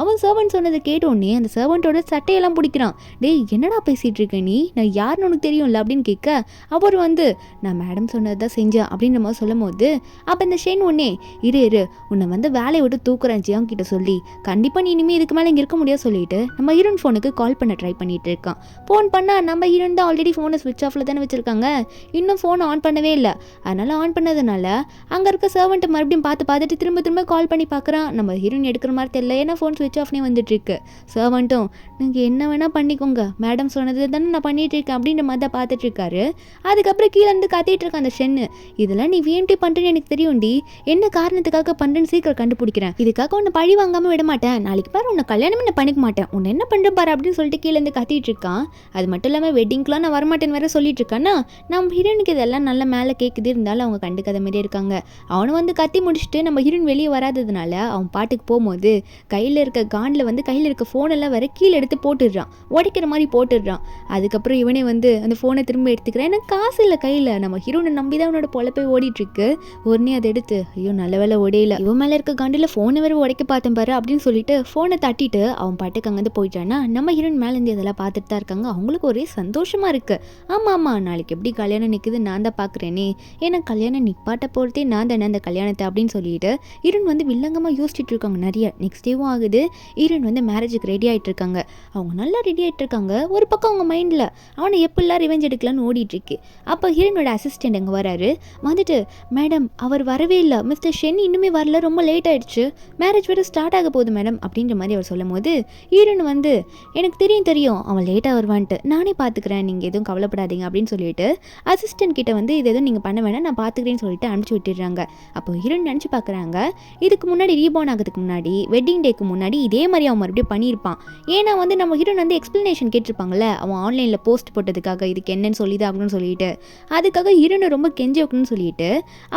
அவன் சர்வெண்ட் சொன்னதை கேட்டோடனே அந்த சர்வெண்ட்டோட சட்டையெல்லாம் பிடிக்கிறான். டேய் என்னடா பேசிகிட்டு இருக்க நீ, நான் யாருன்னு உனக்கு தெரியும்ல அப்படின்னு கேட்க அவர் வந்து நான் மேடம் சொன்னது தான் செஞ்சேன் அப்படின்ற மாதிரி சொல்லும் போது அப்போ இந்த ஷென் ஒன்னே இரு உன்னை வந்து வேலையை விட்டு தூக்குறேன் ஜியாங் கிட்ட சொல்லி, கண்டிப்பாக நீ இனிமேல் இதுக்கு மேலே இங்கே இருக்க முடியாது சொல்லிட்டு நம்ம ஹீரோயின் ஃபோனுக்கு கால் பண்ண ட்ரை பண்ணிட்டு இருக்கான். ஃபோன் பண்ணால் நம்ம ஹீரோயின் தான் ஆல்ரெடி ஃபோனை ஸ்விட்ச் ஆஃபில் தானே வச்சுருக்காங்க, இன்னும் ஃபோனை ஆன் பண்ணவே இல்லை. அதனால் ஆன் பண்ணதுனால அங்கே இருக்க சர்வெண்ட்டை மறுபடியும் பார்த்துட்டு திரும்ப கால் பண்ணி பார்க்குறான். நம்ம ஹீரோயின் எடுக்கிற மாதிரி தெரியல, ஏன்னா ஃபோன் ஸ்விட்ச் ஆஃப்னே வந்துட்டு இருக்கு. சர்வெண்ட்டும் நீங்கள் என்ன வேணால் பண்ணிக்கோங்க, மேடம் சொன்னது தானே நான் பண்ணிட்டு இருக்கேன் அப்படின்ற மாதிரி தான் பார்த்துட்டு இருக்காரு. அதுக்கப்புறம் கீழே இருந்து கத்திட்டு இருக்கான் அந்த ஷென்னு. இதெல்லாம் நீ விஎம்டி பண்ணுறேன்னு எனக்கு தெரியும்டி, என்ன காரணத்துக்காக பண்ணுறேன்னு சீக்கிரம் கண்டுபிடிக்கிறேன், இதுக்காக உன்னை பழி வாங்காமல் விட மாட்டேன், நாளைக்கு பாரு உன்னை கல்யாணம் என்ன பண்ணிக்க மாட்டேன், உன்னை என்ன பண்ணுற பாரு அப்படின்னு சொல்லிட்டு கீழே இருந்து கத்திட்டு இருக்கான். அது மட்டும் இல்லாமல் வெட்டிங்க்குலாம் நான் வரமாட்டேன்னு வேற சொல்லிட்டு இருக்கான்னா நம்ம ஹீரோனுக்கு இதெல்லாம் நல்லா மேலே கேட்குது, இருந்தாலும் அவங்க கண்டுக்காத மாதிரியே இருக்காங்க. அவனை வந்து கத்தி முடிச்சுட்டு நம்ம ஹீரோயின் வெளியே வராததுனால அவன் பாட்டுக்கு போகும்போது கையில் இருக்க காண்டில் வந்து கையில் இருக்க ஃபோனெல்லாம் வேற கீழே எடுத்து போட்டுடுறான், உடைக்கிற மாதிரி போட்டுடுறான். அதுக்கப்புறம் இவனே வந்து அந்த ஃபோனை திரும்ப எடுத்துக்கிறேன், ஏன்னா காசு இல்லை கையில், நம்ம ஹீரோனை நம்பி தான் அவனோட பொழப்பை ஓடிட்டுருக்கு. உடனே அதை எடுத்து ஐயோ நல்ல வேலை உடையில, இவன் மேலே இருக்க காண்டில் ஃபோனை வேற உடைக்க பார்த்தேன் பாரு அப்படின்னு சொல்லிட்டு ஃபோனை தட்டிட்டு அவன் பாட்டுக்கு அங்கேருந்து போயிட்டான்னா நம்ம ஹீரோயின் மேலேருந்து இதெல்லாம் பார்த்துட்டு தான் இருக்காங்க. அவங்களுக்கு ஒரே சந்தோஷமாக இருக்குது. ஆமாம் நாளைக்கு எப்படி கல்யாணம் நிற்குது நான் தான் பார்க்குறேனே, ஏன்னா கல்யாணம் நிப்பாட்ட போகிறதே நான் தானே அந்த கல்யாணத்தை அப்படின்னு சொல்லிட்டு ஹீரோயின் வந்து வில்லங்கமாக யோசிச்சுட்டு இருக்காங்க நிறைய. நெக்ஸ்ட் டேவும் ஆகுது, ஹீரோயின் வந்து மேரேஜுக்கு ரெடி ஆகிட்டு இருக்காங்க. அவங்க நல்லா ரெடி ஆகிட்டு இருக்காங்க. ஒரு பக்கம் அவங்க மைண்டில் அவனை எப்படிலாம் ரிவெஞ்ச் எடுக்கலான்னு ஓடிட்டுருக்கு. அப்போ ஹீரோனோட அசிஸ்டண்ட் அங்கே வராரு. வந்துட்டு மேடம் அவர் வரவே இல்லை, மிஸ்டர் ஷென் இன்னுமே வரல, ரொம்ப லேட் ஆகிடுச்சு, மேரேஜ் வேறு ஸ்டார்ட் ஆக போகுது மேடம் அப்படின்ற மாதிரி அவர் சொல்லும் போது ஹீரோயின் வந்து எனக்கு தெரியும் அவன் லேட்டாக வருவான்ட்டு, நானே பார்த்துக்கிறேன், நீங்கள் எதுவும் கவலைப்படாதீங்க அப்படின்னு சொல்லிட்டு அசிஸ்டன்ட் கிட்ட வந்து இது எதுவும் நீங்கள் பண்ண வேணாம் நான் பார்த்துக்கிறேன்னு சொல்லிட்டு அனுப்பிச்சி விட்டுடுறாங்க. அப்போ ஹீரோயின் நினச்சி பார்க்குறாங்க இதுக்கு முன்னாடி ரீபார்ன் ஆகிறதுக்கு முன்னாடி வெட்டிங் டேக்கு முன்னாடி இதே மாதிரி அவன் மறுபடியும் பண்ணியிருப்பான். ஏன்னா வந்து நம்ம ஹீரோயின் வந்து எக்ஸ்ப்ளனேஷன் கேட்டிருப்பாங்கல்ல, அவன் ஆன்லைனில் போஸ்ட் போட்டதுக்காக இதுக்கு என்னன்னு சொல்லிதான் அப்படின்னு சொல்லிட்டு அதுக்காக ஹீரோனை ரொம்ப கெஞ்சி வைக்கணும்னு சொல்லிட்டு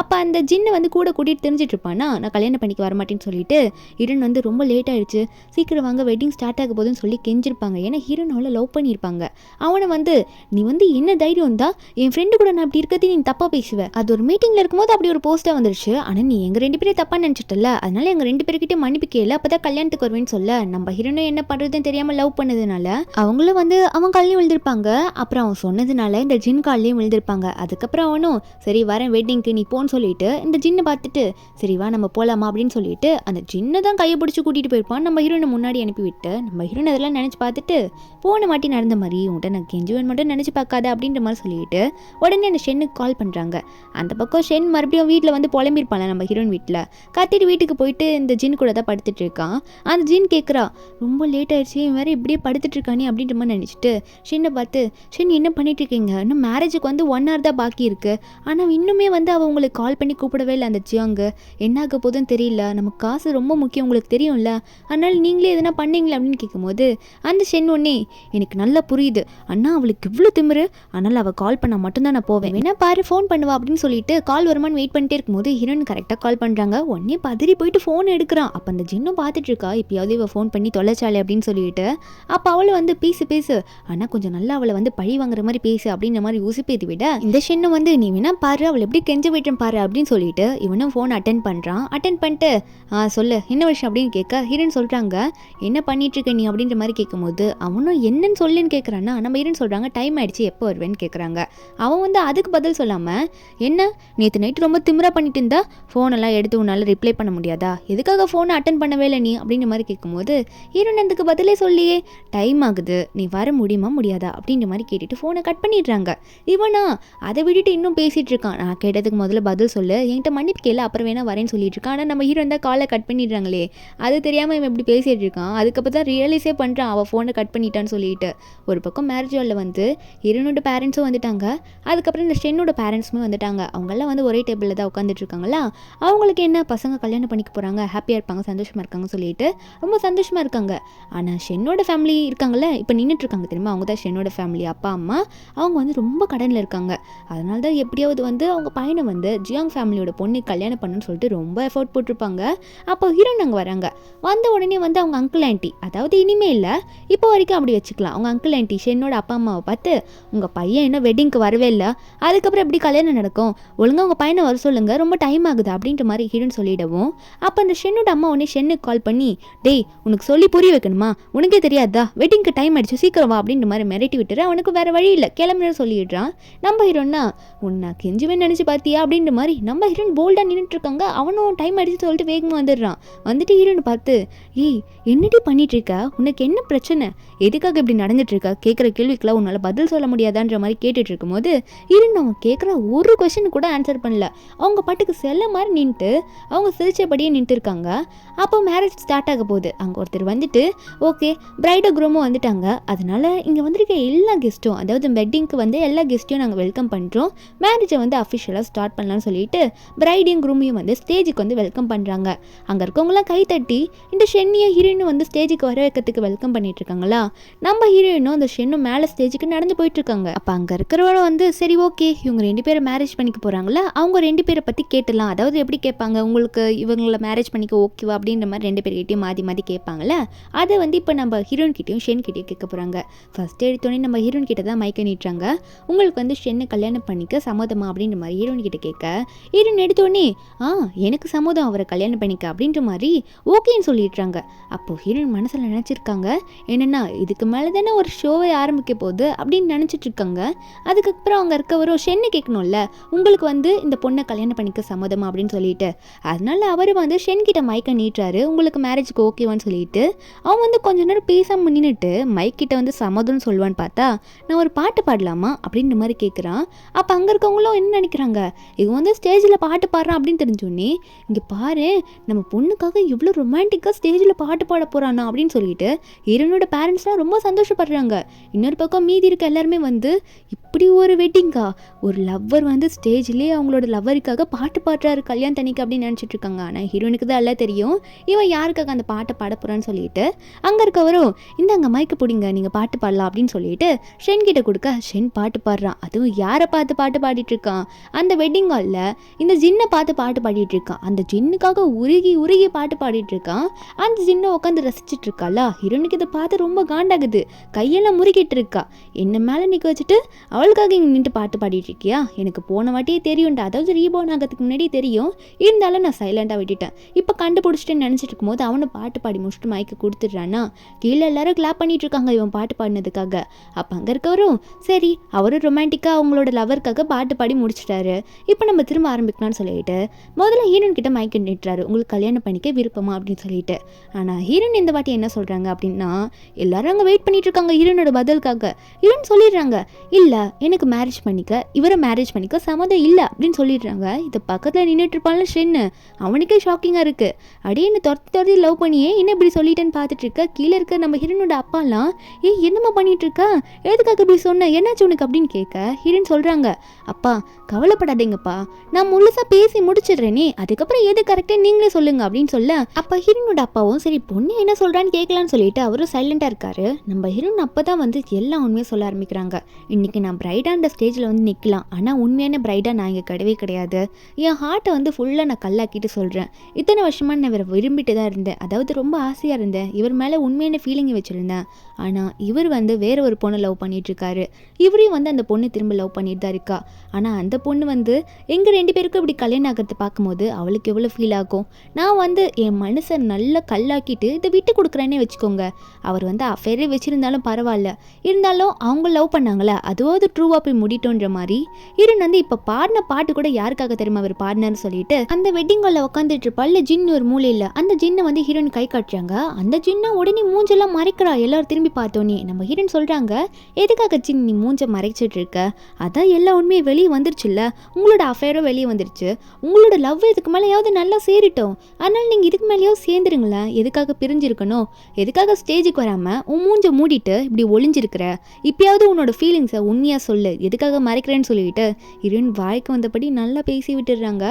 அப்போ அந்த ஜின்னை வந்து கூட கூட்டிகிட்டு தெரிஞ்சிட்டு இருப்பானா நான் கல்யாணம் பண்ணிக்க வரமாட்டேன்னு சொல்லிட்டு ஹீரோயின் வந்து ரொம்ப லேட் ஆயிடுச்சு, சீக்கிரம் வாங்க வெட்டிங் ஸ்டார்ட் ஆக போதுன்னு சொல்லி கெஞ்சிருப்பாங்க. ஏன்னா ஹீரோனால லவ் பண்ணியிருப்பாங்க. அவனை வந்து நீ வந்து என்ன தைரியம் தான் என் ஃப்ரெண்டு கூட நான் அப்படி இருக்கிறது நீ தப்பாக பேசுவேன், அது ஒரு மீட்டிங்கில் இருக்கும்போது அப்படி ஒரு போஸ்ட்டாக வந்துருச்சு, ஆனால் நீ எங்கள் 2 பேரும் தப்பாக நினச்சிட்டல, அதனால எங்கள் 2 பேர்கிட்ட மன்னிப்பு கேளு, அப்போ தான் கல்யாணத்துக்கு வருவேன்னு சொல்ல நம்ம ஹீரோனும் என்ன பண்ணுறதுன்னு தெரியாமல் லவ் பண்ணதுனால அவங்களும் வந்து அவன் காலையும் விழுந்திருப்பாங்க. அப்புறம் அவன் சொன்னதுனால இந்த ஜின் காலையும் விழுந்திருப்பாங்க. அதுக்கப்புறம் அவனும் சரி வரேன் வெட்டிங்க்கு நீ போன்னு சொல்லிட்டு இந்த ஜின்னை பார்த்துட்டு சரி வா நம்ம போகலாமா அப்படின்னு சொல்லிட்டு அந்த ஜின்னை தான் கையை பிடிச்சி கூட்டிகிட்டு போயிருப்பான். நம்ம ஹீரோனை முன்னாடி அனுப்பிவிட்டு நம்ம ஹீரோன் அதெல்லாம் நினச்சி பார்த்துட்டு போன மாட்டி நடந்த மாதிரி உன்ட்ட நான் கெஞ்சுவன் மட்டும் நினச்சி பார்க்காத அப்படின்ற மாதிரி சொல்லிட்டு உடனே அந்த ஷென்னுக்கு கால் பண்ணுறாங்க. அந்த பக்கம் ஷென் மறுபடியும் வீட்டில் வந்து புலம்பிருப்பாங்க நம்ம ஹீரோயின் வீட்டில் கத்திட்டு வீட்டுக்கு போயிட்டு இந்த ஜின் கூட தான் படுத்துட்டு இருக்கான். அந்த ஜின் கேட்குறா ரொம்ப லேட் ஆயிடுச்சு இவன் வேறு இப்படியே படுத்துட்டு இருக்கானே அப்படின்ற மாதிரி நினச்சிட்டு ஷென்னை பார்த்து ஷென் என்ன பண்ணிட்டு இருக்கீங்க, இன்னும் மேரேஜுக்கு வந்து 1 hour தான் பாக்கி இருக்கு, இருக்குது. ஆனால் இன்னுமே வந்து அவள் உங்களுக்கு கால் பண்ணி கூப்பிடவே இல்லை அந்த ஜியாங்கு. என்ன ஆக போதுன்னு தெரியல, நமக்கு காசு ரொம்ப முக்கியம் உங்களுக்கு தெரியும்ல, அதனால் நீங்களே எதனா பண்ணீங்களா அப்படின்னு கேட்கும்போது அந்த ஷென் ஒன்னே எனக்கு நல்லா புரியுது அண்ணா அவளுக்கு இவ்வளோ திமிரு, அதனால் அவள் கால் பண்ணால் மட்டும்தான் நான் போவேன், வேணா பாரு ஃபோன் பண்ணுவா அப்படின்னு சொல்லிட்டு கால் வருமானு வெயிட் பண்ணிட்டே இருக்கும்போது ஹீரோயின் கரெக்டாக கால் பண்ணுறாங்க. உடனே பதறி போயிட்டு ஃபோன் எடுக்கிறான். அப்போ அந்த ஜின்னும் பார்த்துட்டு இருக்கா, இப்போயாவது இவள் ஃபோன் பண்ணி தொலைச்சாலே அப்படின்னு சொல்லிட்டு. அப்போ அவளை வந்து பேசு ஆனால் கொஞ்சம் நல்லா அவளை வந்து பழி வாங்குற மாதிரி பேசு அப்படின்ற மாதிரி ஊசிப்பேத்தி விட இந்த ஷென்னும் வந்து நீ வேணா பாரு அவளை எப்படி கெஞ்ச விட்டுறேன் பாரு அப்படின்னு சொல்லிட்டு இவனும் ஃபோன் அட்டன் பண்ணுறான். அட்டன் பண்ணிட்டு சொல்லு என்ன விஷயம் அப்படின்னு கேட்க ஹீரோயின் சொல்கிறாங்க என்ன பண்ணிட்டு இருக்க நீ அப்படின்ற மாதிரி கேட்கும்போது அவனும் என்னன்னு சொல்லுன்னு கேட்குறான்னா நம்ம ஹீரோயின் சொல்கிறாங்க டைம் ஆயிடுச்சு எப்போ வருவேன்னு கேட்குறாங்க. அவன் வந்து அதுக்கு பதில் சொல்லாமல் என்ன நேற்று நைட்டு ரொம்ப திமிரா பண்ணிட்டு இருந்தா ஃபோனெல்லாம் எடுத்து உன்னால் ரிப்ளை பண்ண முடியாதா, எதுக்காக ஃபோனை அட்டன் பண்ணவே இல்லை நீ அப்படின்ற மாதிரி கேட்கும்போது ஹீரோயின் அதுக்கு பதிலே சொல்லியே டைம் ஆகுது நீ வர முடியுமா முடியாதா அப்படின்ற மாதிரி கேட்டுட்டு ஃபோனை கட் பண்ணிடுறாங்க. இவனா அதை விட்டுட்டு இன்னும் பேசிகிட்டு இருக்கான். நான் கேட்டதுக்கு முதல்ல பதில் சொல்லு, என்கிட்ட மன்னிப்பு கேளு, அப்புறம் வேணா வரேன்னு சொல்லிட்டு இருக்கான். ஆனால் நம்ம ஹீரோ இருந்தால் காலை கட் பண்ணிடுறாங்களே, அது தெரியாமல் இவன் இப்படி பேசிகிட்டு இருக்கான். அதுக்கப்புறம் தான் ரியலைஸே பண்ணுறான் அவள் ஃபோனை கட் பண்ணிட்டான்னு சொல்லிட்டு. ஒரு பக்கம் மேரேஜ் ஹாலில் வந்து ஹீரோனோட பேரண்ட்ஸும் வந்துட்டாங்க. அதுக்கப்புறம் இந்த ஷென்னோட பேரண்ட்ஸுமே வந்துட்டாங்க. அவங்கெல்லாம் வந்து ஒரே டேபிளில் தான் உட்காந்துட்டு இருக்காங்களா. அவங்களுக்கு என்ன பசங்க கல்யாணம் பண்ணிக்க போகிறாங்க, ஹாப்பியாக இருப்பாங்க, சந்தோஷமாக இருக்காங்க சொல்லிட்டு ரொம்ப சந்தோஷமாக இருக்காங்க. ஆனால் ஷென்னோட ஃபேமிலி இருக்காங்கல்ல இப்போ நின்றுட்டு இருக்காங்க தெரியுமா, அவங்க தான் ஷென்னோட ஃபேமிலி, அப்பா அம்மா. அவங்க வந்து ரொம்ப கடனில் இருக்காங்க. அதனால தான் எப்படியாவது வந்து அவங்க பையனை வந்து ஜியாங் ஃபேமிலியோட பொண்ணு கல்யாணம் பண்ணுன்னு சொல்லிட்டு ரொம்ப எஃபோர்ட் போட்டிருப்பாங்க. அப்போ ஹீரோயின் அங்கே வராங்க. வந்த உடனே வந்து அவங்க அங்கிள் ஆண்டி, அதாவது இனிமே இல்லை இப்போ வரைக்கும் அப்படி வச்சுக்கலாம், அவங்க அங்கிள் ஆண்டி ஷென்னோட அப்பா அம்மாவை பார்த்து உங்கள் பையன் இன்னும் வெட்டிங்க்கு வரவே இல்லை, அதுக்கப்புறம் எப்படி கல்யாணம் நடக்கும், ஒழுங்காக உங்கள் பையனை வர சொல்லுங்கள், ரொம்ப டைம் ஆகுது அப்படின்ற மாதிரி ஹீரோயின் சொல்லிடவும் அப்போ அந்த ஷென்னோட அம்மா உடனே ஷென்னுக்கு கால் பண்ணி டேய் உனக்கு சொல்லி புரிய வைக்கணுமா, உனக்கே தெரியாதா வெட்டிங்க்கு டைம் ஆயிடுச்சு சீக்கிரம் வா அப்படின்ற மாதிரி மிரட்டி விட்டுரு. அவனுக்கு வேற வழி இல்லை கிளம்புறன்னு சொல்லிடுறான். நம்ம ஹீரோன்னா உன்னை கெஞ்சுவே நினச்சி பார்த்தியா அப்படின்ற மாதிரி நம்ம ஹீரோயின் போல்டாக நின்றுட்டு இருக்காங்க. அவனும் டைம் ஆயிடுச்சு சொல்லிட்டு வேகமாக வந்துடுறான். வந்துட்டு ஹீரோயின் பார்த்து ஏய் என்னடி பண்ணிட்டு இருக்க, உனக்கு என்ன பிரச்சனை, எதுக்காக இப்படி நடந்துட்டு இருக்க, கேட்குற கேள்விக்கெல்லாம் உன்னால் பதில் சொல்ல முடியாதான்ற மாதிரி கேட்டுட்டு இருக்கும்போது ஹீரோயின் அவன் கேட்குற ஒரு கொஸ்டின் கூட ஆன்சர் பண்ணல. அவங்க பாட்டுக்கு செல்ல மாதிரி நின்றுட்டு அவங்க சிரிச்சபடியே நின்றுட்டு இருக்காங்க. அப்போ மேரேஜ் ஸ்டார்ட் ஆக போகுது. அங்கே ஒருத்தர் வந்துட்டு ஓகே பிரைடோ குரூமும் வந்துட்டாங்க, அதனால இங்கே வந்திருக்க எல்லா கெஸ்ட்டும், அதாவது வெட்டிங்க்கு வந்து எல்லா கெஸ்ட்டையும் நாங்கள் வெல்கம் பண்ணுறோம், மேரேஜை வந்து அஃபிஷியலாக ஸ்டார்ட் பண்ணலாம்னு சொல்லிட்டு பிரைடையும் குரூமையும் வந்து ஸ்டேஜுக்கு வந்து வெல்கம் பண்ணுறாங்க. அங்கே இருக்கவங்களாம் கை தட்டி இந்த ஷென்னியை ஹீரோயினும் வந்து ஸ்டேஜுக்கு வர வைக்கிறதுக்கு வெல்கம் பண்ணிட்டு இருக்காங்களா. நம்ம ஹீரோயினும் அந்த ஷென்னும் மேலே ஸ்டேஜுக்கு நடந்து போயிட்டு இருக்காங்க. அப்போ அங்கே இருக்கிறவங்க வந்து சரி ஓகே இவங்க 2 பேரும் மேரேஜ் பண்ணிக்க போகிறாங்களா, அவங்க 2 பேரை பற்றி கேட்டலாம், அதாவது எப்படி கேட்பாங்க உங்களுக்கு இவங்களை மேரேஜ் பண்ணிக்க ஓகேவா அப்படின்ற மாதிரி 2 பேர்கிட்டையும் மாற்றி கேட்பாங்கல்ல. அதை வந்து இப்போ நம்ம ஹீரோயின் கிட்டையும் ஷென் கிட்டையும் கேட்க போகிறாங்க. ஃபர்ஸ்ட் எடுத்தோடனே நம்ம ஹீரோயின் கிட்ட தான் மைக்க நீட்டுறாங்க. உங்களுக்கு வந்து ஷென்னை கல்யாணம் பண்ணிக்க சம்மதமா அப்படின்ற மாதிரி ஹீரோயின் கிட்ட கேட்க ஹீரோயின் எடுத்தோடனே எனக்கு சம்மதம் அவரை கல்யாணம் பண்ணிக்க அப்படின்ற மாதிரி ஓகேன்னு சொல்லிடுறாங்க. அப்போது ஹீரோயின் மனசில் நினச்சிருக்காங்க என்னென்னா இதுக்கு மேலே தானே ஒரு ஷோவை ஆரம்பிக்க போகுது அப்படின்னு நினச்சிட்டு இருக்காங்க. அதுக்கப்புறம் அவங்க இருக்கவரும் ஷென்னை கேட்கணும்ல உங்களுக்கு வந்து இந்த பொண்ணை கல்யாணம் பண்ணிக்க சம்மதமா அப்படின்னு சொல்லிட்டு. அதனால அவர் வந்து ஷென் கிட்ட மைக்க நீட்டுறாரு உங்களுக்கு மேரேஜுக்கு ஓகேவான்னு சொல்லிட்டு. அவன் வந்து கொஞ்ச நேரம் பேசாமல் நின்றுட்டு மைக் கிட்ட வந்து சம்மதம்னு சொல்லுவான்னு பார்த்தா நான் ஒரு பாட்டு பாடலாமா அப்படின்ற மாதிரி கேட்குறான். அப்போ அங்கே இருக்கவங்களும் என்ன நினைக்கிறாங்க இவன் வந்து ஸ்டேஜில் பாட்டு பாடுறான் அப்படின்னு தெரிஞ்சோடனே இங்கே பாரு நம்ம பொண்ணுக்காக இவ்வளோ ரொமான்டிக்காக ஸ்டேஜில் பாட்டு பாட போகிறானா அப்படின்னு சொல்லிட்டு ஹீரோனோட பேரண்ட்ஸ்லாம் ரொம்ப சந்தோஷப்படுறாங்க. இன்னொரு பக்கம் மீதி இருக்க எல்லாருமே வந்து இப்படி ஒரு வெட்டிங்கா, ஒரு லவ்வர் வந்து ஸ்டேஜ்லேயே அவங்களோட லவ்வருக்காக பாட்டு பாடுறாரு கல்யாணம் தனிக்கு அப்படின்னு நினச்சிட்டு இருக்காங்க. ஆனால் ஹீரோனுக்கு தான் எல்லாம் தெரியும் இவன் யாருக்காக அந்த பாட்டை பாட போகிறான்னு சொல்லிட்டு. அங்கே இருக்கவரும் இந்தாங்க மைக்கு பிடிங்க நீங்கள் பாட்டு பாடலாம் அப்படின்னு சொல்லிட்டு ஷென் கிட்ட கொடுக்க ஷென் பாட்டு பாடுறான். அதுவும் யாரை பார்த்து பாட்டு பாடிட்டு இருக்கான், அந்த வெட்டிங் ஹாலில் இந்த ஜின்னை பார்த்து பாட்டு பாடிட்டு இருக்கான். அந்த ஜின்னுக்காக உருகி பாட்டு பாடிட்டு இருக்கான். அந்த ஜின்னை உட்காந்து ரசிச்சுட்டு இருக்காளா. ஹீரோனுக்கு இதை பார்த்து ரொம்ப காண்டாகுது, கையெல்லாம் முறுக்கிட்டு இருக்கா. என்ன மேலே நிற்க வச்சுட்டு அவளுக்காக இங்கே நின்று பாட்டு பாடிட்டு இருக்கியா, எனக்கு போன வாட்டியே தெரியும்டா, அதாவது ரீபோன் ஆகிறதுக்கு முன்னாடி தெரியும், இருந்தாலும் நான் சைலண்டாக விட்டுட்டேன், இப்போ கண்டுபிடிச்சிட்டேன்னு நினச்சிட்டு இருக்கும்போது அவனை பாட்டு பாடி முடிச்சுட்டு மைக்கு கொடுத்துட்றானா. கீழே எல்லாரும் கிளாப் பண்ணிட்டு இருக்காங்க இவன் பாட்டு பாடினதுக்காக. அப்போ அங்கே இருக்கவரும் சரி அவரும் ரொமான்டிக்காக அவங்களோட லவருக்காக பாட்டு பாடி முடிச்சிட்டாரு, இப்போ நம்ம திரும்ப ஆரம்பிக்கலாம்னு சொல்லிட்டு முதல்ல ஹீரோன் கிட்ட மைக்கு நிட்டுறாரு உங்களுக்கு கல்யாணம் பண்ணிக்க விருப்பமா அப்படின்னு சொல்லிட்டு. ஆனால் ஹீரோன் இந்த வாட்டி என்ன சொல்கிறாங்க அப்படின்னா எல்லாரும் அங்கே வெயிட் பண்ணிட்டு இருக்காங்க ஹீரோனோட பதிலுக்காக. ஹீரோன் சொல்லிடுறாங்க இல்லை எனக்கு மேரேஜ் பண்ணிக்க இவரை மேரேஜ் பண்ணிக்க சம்மதம் இல்லை அப்படின்னு சொல்லிடுறாங்க. இது பக்கத்தில் நின்றுட்டு இருப்பான்ல ஷென்னு, அவனுக்கே ஷாக்கிங்காக இருக்குது. அப்படியே என்ன துரத்தி லவ் பண்ணியே என்ன இப்படி சொல்லிட்டேன்னு பார்த்துட்டு இருக்க. கீழே இருக்க நம்ம ஹீரோனோட அப்பாலாம் என்னம்மா பண்ணிட்டு இருக்கா, எதுக்காக இப்படி சொன்ன, என்னாச்சு உனக்கு அப்படின்னு கேட்க ஹீரோன் சொல்கிறாங்க அப்பா கவலைப்படாதீங்கப்பா, நான் முழுசா பேசி முடிச்சிடுறேனே, அதுக்கப்புறம் எது கரெக்டா நீங்களே சொல்லுங்க அப்படின்னு சொல்ல, அப்ப ஹீரோனோட அப்பாவும் சரி பொண்ணு என்ன சொல்றான்னு கேட்கலான்னு சொல்லிட்டு அவரும் சைலண்டா இருக்காரு. நம்ம ஹீரோன் அப்பதான் வந்து எல்லா உண்மையை சொல்ல ஆரம்பிக்கிறாங்க. இன்னைக்கு நான் பிரைடா அந்த ஸ்டேஜ்ல வந்து நிக்கலாம், ஆனா உண்மையான பிரைடா நான் இங்க கிடையவே கிடையாது. என் ஹார்ட்டை வந்து ஃபுல்லா நான் கல்லாக்கிட்டு சொல்றேன். இத்தனை வருஷமா நான் இவரை விரும்பிட்டு தான் இருந்தேன், அதாவது ரொம்ப ஆசையா இருந்தேன், இவர் மேல உண்மையான ஃபீலிங் வச்சிருந்தேன். ஆனா இவர் வந்து வேற ஒரு பொண்ணை லவ் பண்ணிட்டு இருக்காரு. இவரையும் வந்து அந்த பொண்ணு திரும்ப லவ் பண்ணிட்டு தான் இருக்கா. ஆனா அந்த பொண்ணு வந்து எங்க 2 பேருக்கும் இப்படி கல்யாணம் ஆகிறது பார்க்கும்போது அவளுக்கு எவ்வளவு ஃபீல் ஆகும். நான் வந்து என் மனசை நல்லா கல்லாக்கிட்டு இதை விட்டு கொடுக்குறேன்னே வச்சுக்கோங்க. அவர் வந்து அஃபேரே வச்சிருந்தாலும் பரவாயில்ல, இருந்தாலும் அவங்க லவ் பண்ணாங்களே அதுவாவது ட்ரூவா போய் முடிட்டோன்ற மாதிரி ஹீரோன் வந்து இப்ப பாடின பாட்டு கூட யாருக்காக தெரியுமா அவர் பாடினார்னு சொல்லிட்டு அந்த வெட்டிங் ஹால்ல உட்காந்துட்டு இருப்பாள் ஜின் ஒரு மூலையில. அந்த ஜின்னை வந்து ஹீரோன் கை காட்டுறாங்க. அந்த ஜின்னை உடனே மூஞ்செல்லாம் மறைக்கிறா. எல்லாரும் திரும்பி பார்த்தோன்னே நம்ம ஹீரோன் சொல்றாங்க, எதுக்காக ஜின் நீ மூஞ்ச மறைச்சிட்டு இருக்க, அதான் எல்லா உண்மையும் வெளியே வந்துருச்சுல்ல, உங்களோட அஃபேரும் வெளியே வந்துருச்சு, உங்களோட லவ் இதுக்கு மேலேயாவது நல்லா சேரிட்டோம், அதனால நீங்க இதுக்கு மேலேயாவது சேர்ந்துருங்களேன், எதுக்காக பிரிஞ்சிருக்கணும், எதுக்காக ஸ்டேஜுக்கு வராம உன் மூஞ்ச மூடிட்டு இப்படி ஒளிஞ்சிருக்கிற, இப்பயாவது உன்னோட ஃபீலிங்ஸை உண்மையா சொல்லு, எதுக்காக மறைக்கிறேன்னு சொல்லிட்டு ஹீரோன் வாய்க்கு வந்தபடி நல்லா பேசி விட்டுடுறாங்க.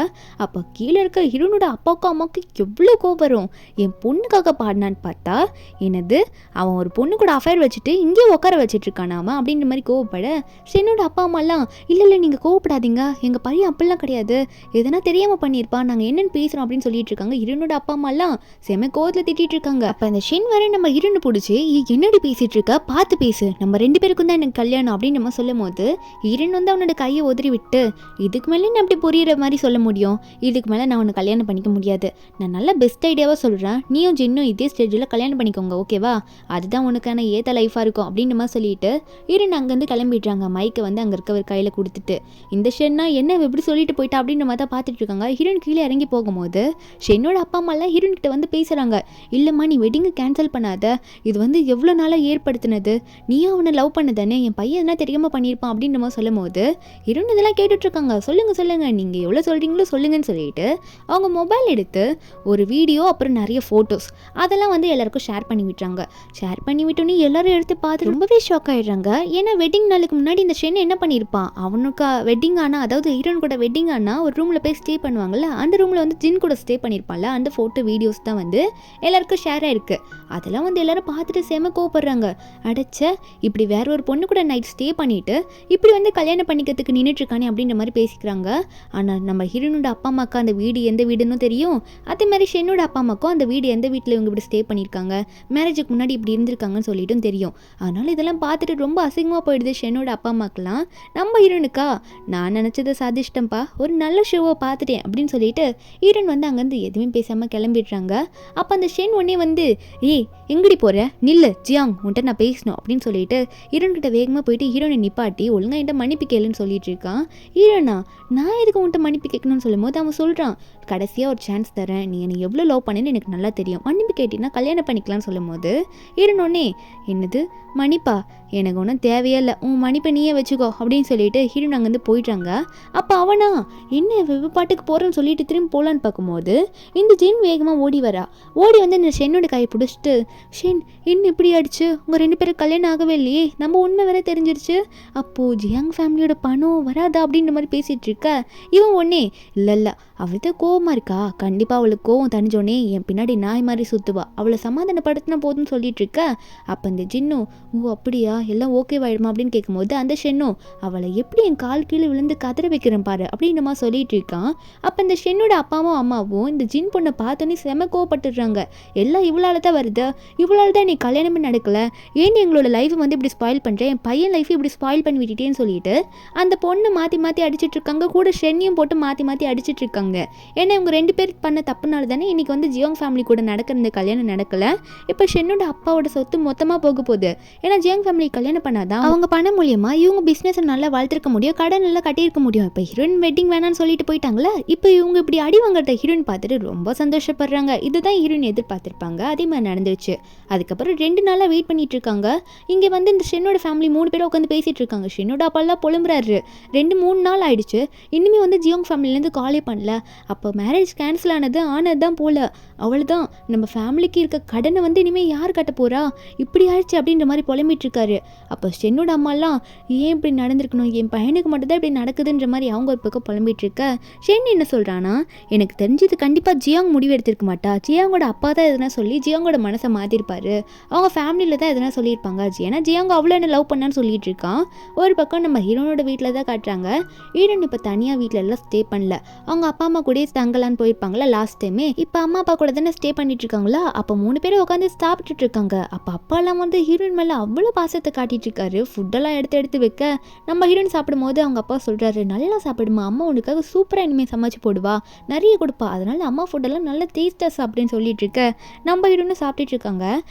அப்போ கீழே இருக்க ஹீரோனோட அப்பாவுக்கும் அம்மாவுக்கு எவ்வளோ கோபம் வரும். என் பொண்ணுக்காக பாடினான்னு பார்த்தா என்னது அவன் ஒரு பொண்ணு கூட அஃபேர் வச்சுட்டு இங்கே உட்கார வச்சுட்டு இருக்கானாமா அப்படின்ற மாதிரி கோவப்பட என்னோட அப்பா அம்மாலாம் இல்லை நீங்கள் கோவப்படாதீங்க, எங்கள் பையன் அப்படிலாம் கிடையாது, எதனா தெரியாமல் பண்ணியிருப்பான், நாங்கள் என்னென்னு பேசுகிறோம் அப்படின்னு சொல்லிட்டு இருக்காங்க. ஹீரோனோட அப்பா அம்மாலாம் செம கோவத்தில் திட்டிட்டு இருக்காங்க. அப்போ அந்த ஷென் வரை நம்ம ஹீரோனை பிடிச்சி என்னடி பேசிட்டு இருக்க, பார்த்து பேசு, நம்ம 2 பேருக்கும் தான் எனக்கு கல்யாணம் அப்படின்னு நம்ம சொல்லும் போது ஹீரோன் வந்து அவனோட கையை உதறி விட்டு, இதுக்கு மேலே நான் அப்படி புரியுற மாதிரி சொல்ல முடியும், இதுக்கு மேலே நான் உன்னை கல்யாணம் பண்ணிக்க முடியாது, நான் நல்ல பெஸ்ட் ஐடியாவாக சொல்கிறேன், நீயும் ஜின்னும் இதே ஸ்டேஜில் கல்யாணம் பண்ணிக்கோங்க ஓகேவா, அதுதான் உனக்கான ஏற்ற லைஃபாக இருக்கும் அப்படின்னு மாதிரி சொல்லிட்டு ஹீரோன் அங்கேருந்து கிளம்பிடுறாங்க. மைக்கை வந்து அங்கே இருக்கவர் கையில் கொடுத்துட்டு இந்த ஷென்னா என்ன எப்படி சொல்லிட்டு போயிட்டா அப்படின்ற மாதிரி தான் பார்த்துட்டு இருக்காங்க. ஹீரோன் கீழே இறங்கி போகும்போது ஷென்னோட அப்பா அம்மாலாம் ஹீரோன் கிட்ட வந்து பேசுகிறாங்க, இல்லைம்மா நீ வெட்டிங்கை கேன்சல் பண்ணாத, இது வந்து எவ்வளோ நாளாக ஏற்படுத்தினது, நீயும் அவனை லவ் பண்ணதானே, என் பையன் எதனா தெரியாமல் பண்ணியிருப்பான் அப்படின்ற மாதிரி சொல்லும் போது ஹீரோன் இதெல்லாம் கேட்டுட்ருக்காங்க. சொல்லுங்கள் நீங்கள் எவ்வளோ சொல்கிறீங்களோ சொல்லுங்கன்னு சொல்லிட்டு அவங்க மொபைல் எடுத்து ஒரு வீடியோ அப்புறம் நிறைய ஃபோட்டோஸ் அதெல்லாம் வந்து எல்லாருக்கும் ஷேர் பண்ணி விட்டுறாங்க. ஷேர் பண்ணி விட்டோன்னே எல்லாரும் எடுத்து பார்த்து ரொம்பவே ஷாக் ஆகிடுறாங்க. ஏன்னா வெட்டிங் நாளுக்கு முன்னாடி இந்த ஷென் என்ன பண்ணியிருப்பான், அவனுக்கு வெட்டிங் ஆனால் அதாவது ஹீரோன் கூட வெட்டிங் ஆனால் ஒரு ரூமில் போய் ஸ்டே பண்ணுவாங்கள்ல, அந்த ரூமில் வந்து ஜின் கூட ஸ்டே பண்ணியிருப்பான்ல, அந்த ஃபோட்டோ வீடியோஸ் தான் வந்து எல்லாருக்கும் ஷேர் ஆயிருக்கு. அதெல்லாம் வந்து எல்லாரும் பார்த்துட்டு செம கோவப்படுறாங்க. அடைச்ச இப்படி வேற ஒரு பொண்ணு கூட நைட் ஸ்டே பண்ணிட்டு இப்படி வந்து கல்யாணம் பண்ணிக்கிறதுக்கு நின்றுட்டுருக்கானே அப்படின்ற மாதிரி பேசிக்கிறாங்க. ஆனால் நம்ம ஹீரோனோட அப்பா அம்மாவுக்கு அந்த வீடு எந்த வீடுன்னு தெரியும், அதே மாதிரி ஷென்னோட அப்பா அம்மாவுக்கும் அந்த வீடு எந்த வீட்டில் இவங்க இப்படி ஸ்டே பண்ணியிருக்காங்க, மேரேஜுக்கு முன்னாடி இப்படி இருந்திருக்காங்கன்னு சொல்லிட்டும் தெரியும். அதனால் இதெல்லாம் பார்த்துட்டு ரொம்ப அசிங்கமாக போயிடுது ஷென்னோட அப்பா அம்மாக்கெல்லாம். நம்ம ஹீரோனுக்கா நான் நினச்சதை சாதிச்சிட்டேன்ப்பா, ஒரு நல்ல ஷோவை பார்த்துட்டேன் அப்படின்னு சொல்லிட்டு ஹீரோன் வந்து அங்கேருந்து எதுவுமே பேசாமல் கிளம்பிடுறாங்க. அப்போ அந்த ஷென் உடனே வந்து ஏய் எங்கடி போகிற, நில்லு ஜியாங் உன்ட்ட நான் பேசணும் அப்படின்னு சொல்லிட்டு ஹீரோன்கிட்ட வேகமாக போயிட்டு ஹீரோனை நிப்பாட்டி ஒழுங்காக என்கிட்ட மன்னிப்பு கேளுன்னு சொல்லிட்டு இருக்கான். ஹீரோனா நான் எதுக்கு உன்ட்ட மன்னிப்பு கேட்கணும்னு சொல்லும் போது அவன் சொல்கிறான், கடைசியாக ஒரு சான்ஸ் தரேன், நீ என்னை எவ்வளோ லவ் பண்ணேன்னு எனக்கு நல்லா தெரியும், மன்னிப்பு கேட்டினா கல்யாணம் பண்ணிக்கலாம்னு சொல்லும் போது ஹீரோனோடனே என்னது மன்னிப்பா, எனக்கு ஒன்றும் தேவையே இல்லை, உன் மன்னிப்பை நீயே வச்சுக்கோ அப்படின்னு சொல்லிட்டு ஹீரோன் அங்கேருந்து போயிட்டாங்க. அப்போ அவனா என்ன பாட்டுக்கு போகிறேன்னு சொல்லிட்டு திரும்பி போகலான்னு பார்க்கும்போது இந்த ஜின் வேகமாக ஓடி வரா. ஓடி வந்து இந்த ஷென்னோட கையை பிடிச்சிட்டு, ஷென் என்ன இப்படி ஆயிடுச்சு, உங்கள் 2 பேரும் கல்யாணம் ஆகவே இல்லையே, நம்ம உண்மை வேற தெரிஞ்சிருச்சு, அப்போது ஜியாங் ஃபேமிலியோட பணம் வராதா அப்படின்ற மாதிரி பேசிகிட்டு இருக்க இவன் ஒன்னே இல்லை அவள்கிட்ட கோவமாக இருக்கா, கண்டிப்பாக அவளுக்கு கோவம் தனிஞ்சோடனே என் பின்னாடி நாய் மாதிரி சுற்றுவா, அவளை சமாதானப்படுத்தினா போதும்னு சொல்லிட்டு இருக்க. அப்போ இந்த ஜின்னும் ஓ அப்படியா எல்லாம் ஓகேவாயிடுமா அப்படின்னு கேட்கும்போது அந்த ஷென்னும் அவளை எப்படி என் கால் கீழே விழுந்து கதற வைக்கிறேன் பாரு அப்படின்னமா சொல்லிட்டு இருக்கான். அப்போ இந்த ஷென்னோட அப்பாவும் அம்மாவும் இந்த ஜின் பொண்ணை பார்த்தோன்னே செம கோவப்பட்டுடுறாங்க. எல்லாம் இவளால் தான் வருது, இவளால் தான் நீ கல்யாணமே நடக்கல, ஏன் எங்களோட லைஃப் வந்து இப்படி ஸ்பாயில் பண்ணுறேன், என் பையன் லைஃப் இப்படி ஸ்பாயில் பண்ணி விட்டுட்டேன்னு சொல்லிட்டு அந்த பொண்ணு மாற்றி மாற்றி அடிச்சிட்டு இருக்காங்க. கூட ஷென்னையும் போட்டு மாற்றி மாற்றி அடிச்சிட்டு இருக்காங்க. ஏன்னா இவங்க 2 பேர் பண்ண தப்புனால தானே இன்னைக்கு வந்து ஜியோங் ஃபேமிலி கூட நடக்கிற இந்த கல்யாணம் நடக்கல. இப்போ ஷென்னோட அப்பாவோட சொத்து மொத்தமாக போக போகுது. ஏன்னா ஜியோங் ஃபேமிலி கல்யாணம் பண்ணாதான் அவங்க பணம் மூலியமா இவங்க பிஸ்னஸை நல்லா வளர்த்துருக்க முடியும், கடன் நல்லா கட்டியிருக்க முடியும். இப்போ ஹீரோயின் வெட்டிங் வேணான்னு சொல்லிட்டு போயிட்டாங்களே, இப்போ இவங்க இப்படி அடி வாங்குறத ஹீரோயின் பார்த்துட்டு ரொம்ப சந்தோஷப்படுறாங்க. இதுதான் ஹீரோயின் எதிர்பார்த்திருப்பாங்க, அதே மாதிரி நடந்துருச்சு. அதுக்கப்புறம் 2 நாளாக வெயிட் பண்ணிட்டு இருக்காங்க. இங்கே வந்து இந்த ஷென்னோட ஃபேமிலி 3 பேரும் உட்காந்து பேசிட்டு இருக்காங்க. ஷென்னோட அப்பாலாம் புலம்புறாரு, 2-3 நாள் ஆயிடுச்சு, இன்னுமே வந்து ஜியோங் ஃபேமிலிலேருந்து காலே பண்ணல, அப்போ மேரேஜ் கேன்சல் ஆனது தான் போல, அவள்தான் நம்ம ஃபேமிலிக்கு இருக்க கடனை வந்து இனிமேல் யார் கட்ட போகிறா, இப்படி ஆயிடுச்சு அப்படின்ற மாதிரி புலம்பிட்டு இருக்காரு. அப்போ ஷென்னோட அம்மாலாம் ஏன் இப்படி நடந்திருக்கணும், என் பையனுக்கு மட்டும்தான் இப்படி நடக்குதுன்ற மாதிரி அவங்க ஒரு பக்கம் புலம்பிட்டு இருக்க, ஷென் என்ன சொல்கிறான்னா, எனக்கு தெரிஞ்சது கண்டிப்பாக ஜியாங் முடிவு எடுத்திருக்க மாட்டா, ஜியாங்கோட அப்பா தான் எதனா சொல்லி ஜியாங்கோட மனசை மாற்றிருப்பாரு, அவங்க ஃபேமிலியில் தான் எதனா சொல்லியிருப்பாங்க, ஏன்னா ஜியாங் அவ்வளோ என்ன லவ் பண்ணான்னு சொல்லிட்டு இருக்கான். ஒரு பக்கம் நம்ம ஹீரோனோட வீட்டில் தான் காட்டுறாங்க. ஹீரோன் இப்போ தனியாக வீட்டில் எல்லாம் ஸ்டே பண்ணல, அவங்க அப்பா அம்மா கூட தங்கலான்னு போயிருப்பாங்களா லாஸ்ட் டைமே, இப்போ அம்மா அப்பா கூட தானே ஸ்டே பண்ணிட்டு இருக்காங்களா. அப்போ 3 பேரும் உட்காந்து சாப்பிட்டுட்டு இருக்காங்க. அப்போ அப்பாலாம் வந்து ஹீரோயின் மேலே அவ்வளோ பாசத்தை காட்டிட்டு இருக்காரு. ஃபுட்டெல்லாம் எடுத்து எடுத்து வைக்க நம்ம ஹீரோயின் சாப்பிடும் போது அவங்க அப்பா சொல்கிறாரு, நல்லா சாப்பிடுமா, அம்மா உனக்காக சூப்பராக இனிமேல் சமைச்சு போடுவா, நிறைய கொடுப்பா, அதனால அம்மா ஃபுட்டெல்லாம் நல்லா டேஸ்ட்டாக சாப்பிடுன்னு சொல்லிட்டு இருக்க நம்ம ஹீரோன்னு சாப்பிட்டுட்டு இருக்காங்க.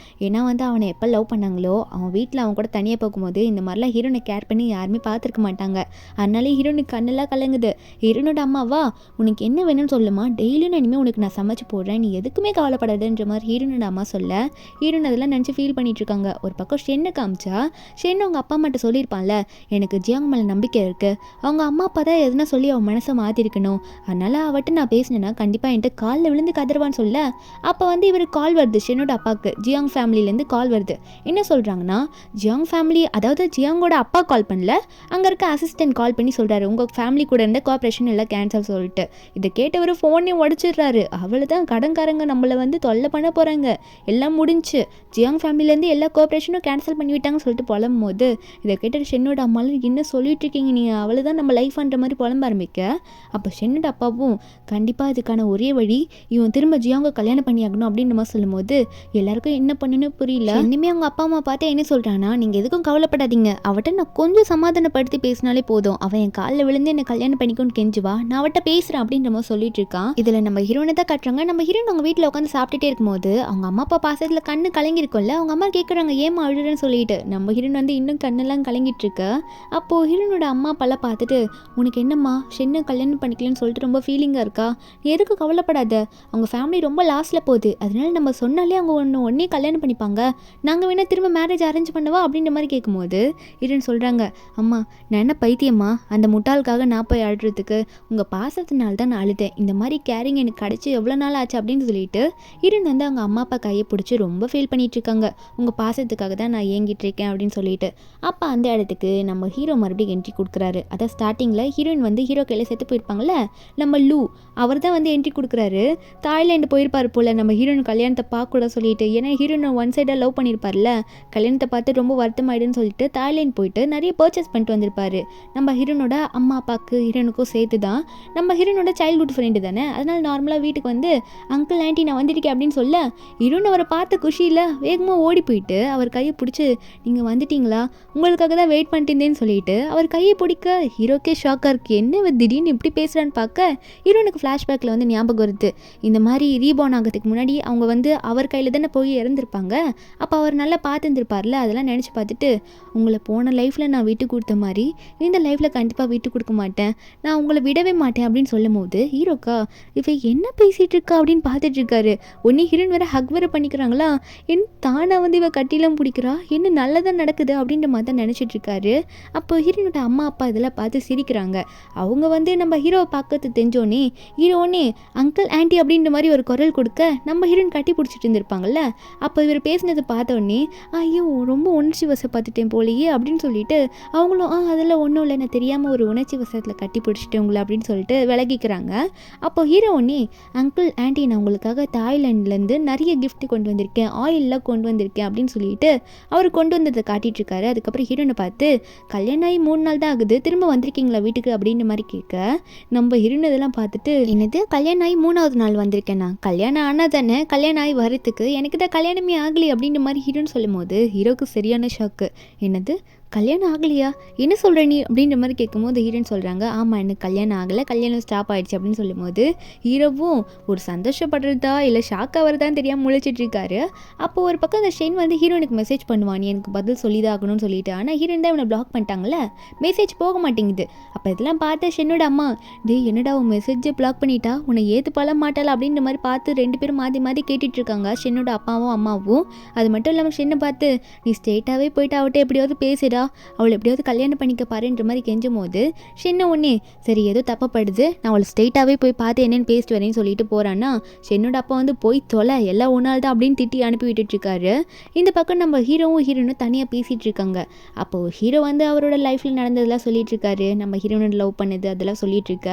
ஏன்னா வந்து அவனை எப்போ லவ் பண்ணாங்களோ அவன் வீட்டில் அவன் கூட தனியாக போகும்போது இந்த மாதிரிலாம் ஹீரோனை கேர் பண்ணி யாருமே பார்த்துருக்க மாட்டாங்க. அதனால ஹீரோனுக்கு கண்ணெல்லாம் கலங்குது. ஹீரோனோட அம்மாவா, உனக்கு என்ன வேணும்னு சொல்லுமா, டெய்லியும் நான் இனிமேல் உனக்கு நான் சமைச்சு போடுறேன், நீ எதுக்குமே கவலைப்படாதுன்ற மாதிரி ஹீரோனோட அம்மா சொல்ல ஹீரோன் அதெல்லாம் நினச்சி ஃபீல் பண்ணிட்டு இருக்காங்க. ஒரு பக்கம் ஷென்னை காமிச்சா ஷென் அவங்க அப்பா அம்மாட்ட சொல்லியிருப்பான்ல, எனக்கு ஜியாங் மேலே நம்பிக்கை இருக்குது, அவங்க அம்மா அப்பா தான் எதுனா சொல்லி அவன் மனசை மாற்றிருக்கணும், அதனால் அவட்ட நான் பேசினேன்னா கண்டிப்பாக என்கிட்ட காலில் விழுந்து கதறுவான்னு சொல்ல, அப்போ வந்து இவர் கால் வருது ஷென்னோட அப்பாவுக்கு, ஜியாங் ஃபேமிலியிலேருந்து கால் வருது. என்ன சொல்கிறாங்கன்னா, ஜியாங் ஃபேமிலி, அதாவது ஜியாங்கோட அப்பா கால் பண்ணல, அங்கே இருக்க அசிஸ்டன்ட் கால் பண்ணி சொல்கிறாரு, உங்கள் ஃபேமிலி கூட இருந்த கோஆப்ரேஷன் எல்லாம் கேன்சல் சொல்லிட்டு. இதை கேட்டவர் ஃபோனையும் உடச்சிடுறாரு. அவ்வளோதான், கடன்காரங்க நம்மளை வந்து தொல்லை பண்ண போகிறாங்க, எல்லாம் முடிஞ்சு, ஜியாங் ஃபேமிலியிலேருந்து எல்லா கோஆப்ரேஷனும் கேன்சல் பண்ணி விட்டாங்கன்னு சொல்லிட்டு புலம்பும் போது இதை கேட்டு ஷென்னோட அம்மாலும் என்ன சொல்லிட்டு இருக்கீங்க நீங்கள், அவ்வளோதான் நம்ம லைஃப்ன்ற மாதிரி புலம்ப ஆரம்பிக்க, அப்போ ஷென்னோட அப்பாவும் கண்டிப்பாக இதுக்கான ஒரே வழி இவன் திரும்ப ஜியாங்க கல்யாணம் பண்ணியாகணும் அப்படின்னு நம்ம சொல்லும் போது எல்லாருக்கும் என்ன பண்ணணும்னு புரியல. இனிமே அவங்க அப்பா அம்மா பார்த்து என்ன சொல்கிறான்னா, நீங்கள் எதுக்கும் கவலைப்படாதீங்க, அவட்ட நான் கொஞ்சம் சமாதானப்படுத்தி பேசினாலே போதும், அவன் என் காலில் விழுந்து என்னை கல்யாணம் பண்ணிக்கோன்னு கெஞ்சுவா, நான் அவட்ட பேசுகிறேன் அப்படின்ற மாதிரி சொல்லிட்டு இருக்கான். இதில் நம்ம ஹீரோனை தான் காட்டுறாங்க. நம்ம ஹீரோன் அவங்க வீட்டில் உட்காந்து சாப்பிட்டுட்டே இருக்கும்போது அவங்க அம்மா அப்பா பாசத்தில் கண்ணு கலங்கிருக்கும்ல, அவங்க அம்மா கேட்குறாங்க ஏமா அழுறேன்னு சொல்லிட்டு. நம்ம ஹீரோன் வந்து இன்னும் கண்ணெல்லாம் கலங்கிட்டு இருக்க. அப்போது ஹீரோனோட அம்மா அப்பெல்லாம் பார்த்துட்டு, உனக்கு என்னம்மா ஷென்னு கல்யாணம் பண்ணிக்கலன்னு சொல்லிட்டு ரொம்ப ஃபீலிங்காக இருக்கா, நீ எதுக்கு கவலைப்படாத, அவங்க ஃபேமிலி ரொம்ப லாஸ்ட்டில் போகுது, அதனால நம்ம சொன்னாலே அவங்க ஒன்றே கல்யாணம் பண்ணிப்பாங்க, நாங்கள் வேணால் திரும்ப மேரேஜ் அரேஞ்ச் பண்ணவா அப்படின்ற மாதிரி கேட்கும்போது ஹீரோன் சொல்கிறாங்க, அம்மா நான் என்ன பைத்தியம்மா, அந்த முட்டாளுக்காக நான் போய் அழுறதுக்கு, உங்கள் பாசத்தினால தான் நான் அழுதேன், இந்த மாதிரி கேரிங் எனக்கு கிடச்சி எவ்வளோ நாள் ஆச்சு அப்படின்னு சொல்லிட்டு ஹீரோன் வந்து அவங்க அம்மா அப்பா கையை பிடிச்சி ரொம்ப ஃபீல் பண்ணிட்டு இருக்காங்க, உங்கள் பாசத்துக்காக தான் நான் ஏங்கிட்டு இருக்கேன் அப்படின்னு சொல்லிட்டு. அப்போ அந்த இடத்துக்கு நம்ம ஹீரோ மறுபடியும் என்ட்ரி கொடுக்குறாரு. அதான் ஸ்டார்டிங்கில் ஹீரோயின் வந்து ஹீரோ கையில் செத்து போயிருப்பாங்கள்ல, நம்ம லூ, அவர் தான் வந்து என்ட்ரி கொடுக்குறாரு. தாய்லாண்டு போயிருப்பார் போல் நம்ம ஹீரோயின் கல்யாணத்தை பார்க்க சொல்லிட்டு, ஏன்னா ஹீரோயின் ஒன் சைடாக லவ் பண்ணியிருப்பார்ல, கல்யாணத்தை பார்த்து ரொம்ப வருத்தமாயிடுன்னு சொல்லிட்டு தாய்லாந்து போயிட்டு நிறைய பர்ச்சேஸ் பண்ணிட்டு வந்திருப்பாரு. நம்ம ஹீரோனோட அம்மா அப்பாவுக்கு ஹீரோனுக்கும் சேர்த்து தான், நம்ம ஹீரோனோட சைல்ட்ஹுட் ஃப்ரெண்டு தானே, அதனால் நார்மலாக வீட்டுக்கு வந்து அங்கிள் ஆண்டி நான் வந்துருக்கேன் அப்படின்னு சொல்ல ஹீரோன் அவரை பார்த்த குஷியில் வேகமாக ஓடி போயிட்டு அவர் கையை பிடிச்சி, நீங்கள் வந்துட்டீங்களா, உங்களுக்காக தான் வெயிட் பண்ணிட்டு இருந்தேன்னு சொல்லிட்டு அவர் கையை பிடிக்க ஹீரோக்கே ஷாக்காக இருக்குது, என்ன திடீர்னு இப்படி பேசுகிறான்னு பார்க்க ஹீரோனுக்கு ஃப்ளாஷ்பேக்கில் வந்து ஞாபகம் வருது, இந்த மாதிரி ரீபார்ன் ஆகிறதுக்கு முன்னாடி அவங்க வந்து அவர் கையில் தானே போய் இறந்துருப்பாங்க, அப்போ அவர் நல்லா பார்த்துருந்துருப்பார்ல, அதெல்லாம் நினச்சி பார்த்துட்டு, உங்களை போன லைஃப்பில் நான் விட்டு கொடுத்த மாதிரி இந்த லைஃப்பில் கண்டிப்பாக விட்டு கொடுக்க மாட்டேன், நான் உங்களை விடவே மாட்டேன் அப்படின்னு சொல்லும் போது ஹீரோக்கா இவ என்ன பேசிகிட்டு இருக்கா அப்படின்னு பார்த்துட்டு இருக்காரு. ஒன்று ஹீரோன் வேறு ஹக் வேறு பண்ணிக்கிறாங்களா, என் தானே வந்து இவ கட்டிலாம் பிடிக்கிறா, என்ன நல்லதாக நடக்குது அப்படின்ற மாதிரி தான் நினச்சிட்டு இருக்காரு. அப்போ ஹீரோனோட அம்மா அப்பா இதெல்லாம் பார்த்து சிரிக்கிறாங்க. அவங்க வந்து நம்ம ஹீரோவை பார்க்கறது தெரிஞ்சோன்னே ஹீரோனே அங்கிள் ஆண்டி அப்படின்ற மாதிரி ஒரு குரல் கொடுக்க நம்ம ஹீரோயின் கட்டி பிடிச்சிட்டு இருந்திருப்பாங்கல்ல, அப்போ இவர் பேசினதை பார்த்தோன்னே ஐயோ ரொம்ப உணர்ச்சி வசப்பட்டுட்டேன் போலையே அப்படின்னு சொல்லிட்டு அவங்களும் அதெல்லாம் ஒன்றும் இல்லை, நான் தெரியாமல் ஒரு உணர்ச்சி வசத்தில் கட்டி பிடிச்சிட்டேன் உங்களை அப்படின்னு சொல்லிட்டு விலகிக்கிறாங்க. அப்போ ஹீரோனே அங்கிள் ஆண்டி நான் உங்களுக்காக தாய்லாண்ட்லேருந்து நிறைய கிஃப்ட் கொண்டு வந்திருக்கேன், ஆயிலெலாம் கொண்டு வந்திருக்கேன் அப்படின்னு சொல்லிட்டு அவர் கொண்டு வந்ததை காட்டிகிட்டு இருக்காரு. அதுக்கப்புறம் ஹீரோனை பார்த்து கல்யாணம் ஆகி 3 நாள் தான் ஆகுது, திரும்ப வந்திருக்கீங்களா வீட்டுக்கு அப்படின்ற மாதிரி கேட்க நம்ம ஹீரோன் இதெல்லாம் பார்த்துட்டு, என்னது கல்யாணம் ஆகி 3வது நாள் வந்திருக்கேன்னா, கல்யாணம் ஆனால் தானே, கல்யாணம் ஆகி வரத்துக்கு எனக்கு தான் கல்யாணமே ஆகலை அப்படின்ற மாதிரி ஹீரோன்னு சொல்லும் போது ஹீரோக்கு சரியான ஷாக்கு. என்னது கல்யாணம் ஆகலையா, என்ன சொல்கிற நீ அப்படின்ற மாதிரி கேட்கும்போது ஹீரோயின் சொல்கிறாங்க, ஆமாம் எனக்கு கல்யாணம் ஆகலை, கல்யாணம் ஸ்டாப் ஆகிடுச்சு அப்படின்னு சொல்லும்போது ஹீரோவும் ஒரு சந்தோஷப்படுறதா இல்லை ஷாக்காக வரதான்னு தெரியாமல் முழிச்சிட்ருக்காரு. அப்போது ஒரு பக்கம் அந்த ஷென் வந்து ஹீரோனுக்கு மெசேஜ் பண்ணுவான், நீ எனக்கு பதில் சொல்லி தான் ஆகணும்னு சொல்லிட்டு, ஆனால் ஹீரோயின் தான் இவனை பிளாக் பண்ணிட்டாங்களே, மெசேஜ் போக மாட்டேங்குது. அப்போ இதெல்லாம் பார்த்து ஷென்னோட அம்மா, என்னடா உன் மெசேஜை பிளாக் பண்ணிட்டா, உன்னை ஏற்றுப்பால மாட்டாளா அப்படின்ற மாதிரி பார்த்து 2 பேரும் மாற்றி மாற்றி கேட்டுட்ருக்காங்க ஷென்னோட அப்பாவும் அம்மாவும். அது மட்டும் இல்லாமல் ஷென்னை பார்த்து, நீ ஸ்ட்ரெயிட்டாகவே போயிட்டு அவட்ட எப்படியாவது பேசிடா, அவளை எப்படியாவது கல்யாணம் பண்ணிக்க பாருன்ற மாதிரி கெஞ்சும் போது ஷென்னு ஒன்னே சரி ஏதோ தப்பப்படுது, நான் அவளை ஸ்ட்ரெயிட்டாகவே போய் பார்த்து என்னென்னு பேசிட்டு வரேன்னு சொல்லிட்டு போகிறான்னா ஷென்னோட அப்பா வந்து போய் தொலை எல்லாம் ஒன்றால் தான் அப்படின்னு திட்டி அனுப்பி விட்டுட்ருக்காரு. இந்த பக்கம் நம்ம ஹீரோவும் ஹீரோனும் தனியாக பேசிகிட்டு இருக்காங்க. அப்போது ஹீரோ வந்து அவரோட லைஃப்பில் நடந்ததெல்லாம் சொல்லிட்டு இருக்காரு, நம்ம ஹீரோனை லவ் பண்ணது அதெல்லாம் சொல்லிட்டு இருக்க.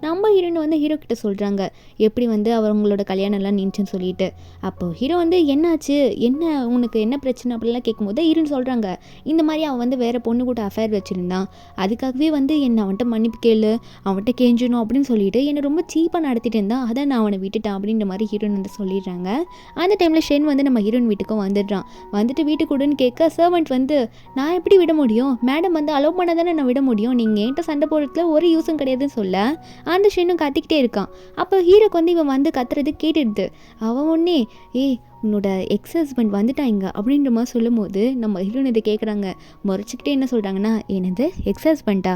நம்ம ஹீரோயின் வந்து ஹீரோ கிட்ட சொல்கிறாங்க எப்படி வந்து அவங்களோட கல்யாணம்லாம் நின்றுன்னு சொல்லிட்டு. அப்போது ஹீரோ வந்து என்னாச்சு, என்ன உனக்கு என்ன பிரச்சனை அப்படிலாம் கேட்கும்போது ஹீரோன்னு சொல்கிறாங்க இந்த மாதிரி அவன் வந்து வேறு பொண்ணு கூட அஃபேர் வச்சுருந்தான், அதுக்காகவே வந்து என்னை அவன்கிட்ட மன்னிப்பு கேளு, அவன்கிட்ட கெஞ்சணும் அப்படின்னு சொல்லிட்டு என்னை ரொம்ப சீப்பாக நடத்திட்டு இருந்தான், அதான் நான் அவனை விட்டுட்டேன் அப்படின்ற மாதிரி ஹீரோயின் வந்து சொல்லிடுறாங்க. அந்த டைமில் ஷென் வந்து நம்ம ஹீரோயின் வீட்டுக்கும் வந்துடுறான். வந்துட்டு வீட்டுக்கு விடுன்னு கேட்க சர்வெண்ட் வந்து நான் எப்படி விட முடியும், மேடம் வந்து அலோவ் பண்ண தானே நான் விட முடியும், நீங்கள் என்கிட்ட சண்டை போடுறதுல ஒரு யூஸும் கிடையாதுன்னு சொல்ல அந்த ஷென்னும் கத்திக்கிட்டே இருக்கான். அப்போ ஹீரோக்கு வந்து இவன் வந்து கத்துறது கேட்டுடுது. அவன் ஒன்னே உன்னோட எக்ஸ் ஹஸ்பண்ட் வந்துட்டாங்க அப்படின்ற மாதிரி சொல்லும்போது நம்ம ஹீரோயின் இதை கேட்குறாங்க. முறைச்சிக்கிட்டே என்ன சொல்கிறாங்கன்னா என்னது எக்ஸ் ஹஸ்பண்டா,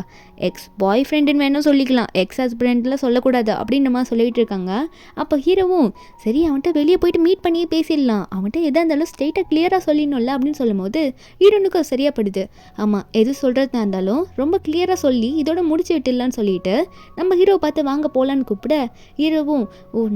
எக்ஸ் பாய் ஃப்ரெண்டுன்னு வேணும் சொல்லிக்கலாம், எக்ஸ் ஹஸ்பண்ட்லாம் சொல்லக்கூடாது அப்படின்ற மாதிரி சொல்லிகிட்டு இருக்காங்க. அப்போ ஹீரோவும் சரி அவன்கிட்ட வெளியே போயிட்டு மீட் பண்ணியே பேசிடலாம், அவன்கிட்ட எதாக இருந்தாலும் ஸ்ட்ரெயிட்டாக கிளியராக சொல்லிடணும்ல அப்படின்னு சொல்லும்போது ஹீரோனுக்கு சரியாகப்படுது. ஆமாம் எது சொல்கிறதா இருந்தாலும் ரொம்ப கிளியராக சொல்லி இதோட முடிச்சு விட்டுடலான்னு சொல்லிட்டு நம்ம ஹீரோவை பார்த்து வாங்க போகலான்னு கூப்பிட ஹீரோவும்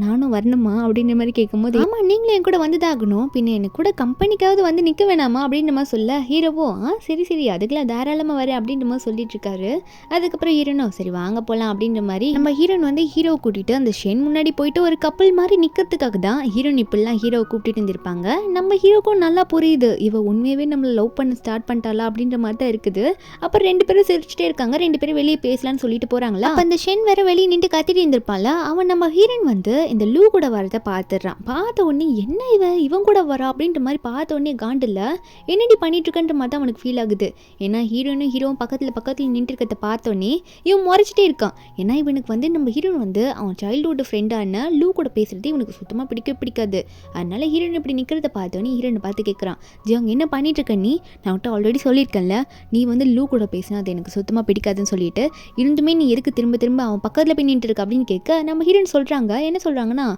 நானும் வரணுமா அப்படின்ற மாதிரி கேட்கும்போது ஆமாம் நீங்களும் என் கூட வந்து ஆகணும், பின்ன எனக்கு கூட கம்பெனிக்காவது வந்து நிற்க வேணாமா அப்படின்ற மாதிரி சொல்ல ஹீரோவும் சரி சரி அதுக்கெல்லாம் தாராளமாக வரேன் அப்படின்ற மாதிரி சொல்லிட்டு இருக்காரு. அதுக்கப்புறம் ஹீரோனும் சரி வாங்க போகலாம் அப்படின்ற மாதிரி நம்ம ஹீரோன் வந்து ஹீரோவை கூட்டிகிட்டு அந்த ஷென் முன்னாடி போயிட்டு ஒரு கப்பல் மாதிரி நிற்கிறதுக்காக தான் ஹீரோன் இப்படிலாம் ஹீரோவை கூப்பிட்டு இருந்திருப்பாங்க. நம்ம ஹீரோக்கும் நல்லா புரியுது இவ உண்மையாகவே நம்மளை லவ் பண்ண ஸ்டார்ட் பண்ணிட்டாளா அப்படின்ற மாதிரி தான் இருக்குது. அப்புறம் 2 பேரும் சிரிச்சுட்டே இருக்காங்க, 2 பேரும் வெளியே பேசலான்னு சொல்லிட்டு போகிறாங்களா. அப்போ அந்த ஷென் வேற வெளியே நின்று கத்திட்டு இருந்திருப்பாள். அவன் நம்ம ஹீரோன் வந்து இந்த லூ கூட வரதை பார்த்துடுறான். பார்த்த உடனே என்ன இவன் கூட வரா அப்படின்ற மாதிரி பார்த்த உடனே காண்டில் என்னடி பண்ணிட்டு இருக்கன்ற மாதிரி தான் அவனுக்கு ஃபீல் ஆகுது. ஏன்னா ஹீரோனும் ஹீரோவும் பக்கத்தில் நின்று இருக்கிறத பார்த்தோன்னே இவன் முறைச்சிட்டே இருக்கான். ஏன்னா இவனுக்கு வந்து நம்ம ஹீரோன் வந்து அவன் சைல்டுஹுட் ஃப்ரெண்டான லூ கூட பேசுறது இவனுக்கு சுத்தமாக பிடிக்காது. அதனால ஹீரோன் இப்படி நிற்கிறத பார்த்தோன்னே ஹீரோனை பார்த்து கேட்குறான் ஜியோங் என்ன பண்ணிட்டு இருக்க நீ, நான் அவன்கிட்ட ஆல்ரெடி சொல்லியிருக்கேன்ல நீ வந்து லூ கூட பேசினா அது எனக்கு சுத்தமாக பிடிக்காதுன்னு சொல்லிட்டு இருந்துமே நீ எதுக்கு திரும்ப அவன் பக்கத்தில் போய் நின்றுட்டு இருக்க அப்படின்னு கேட்க நம்ம ஹீரோன் சொல்கிறாங்க என்ன சொல்கிறாங்கன்னா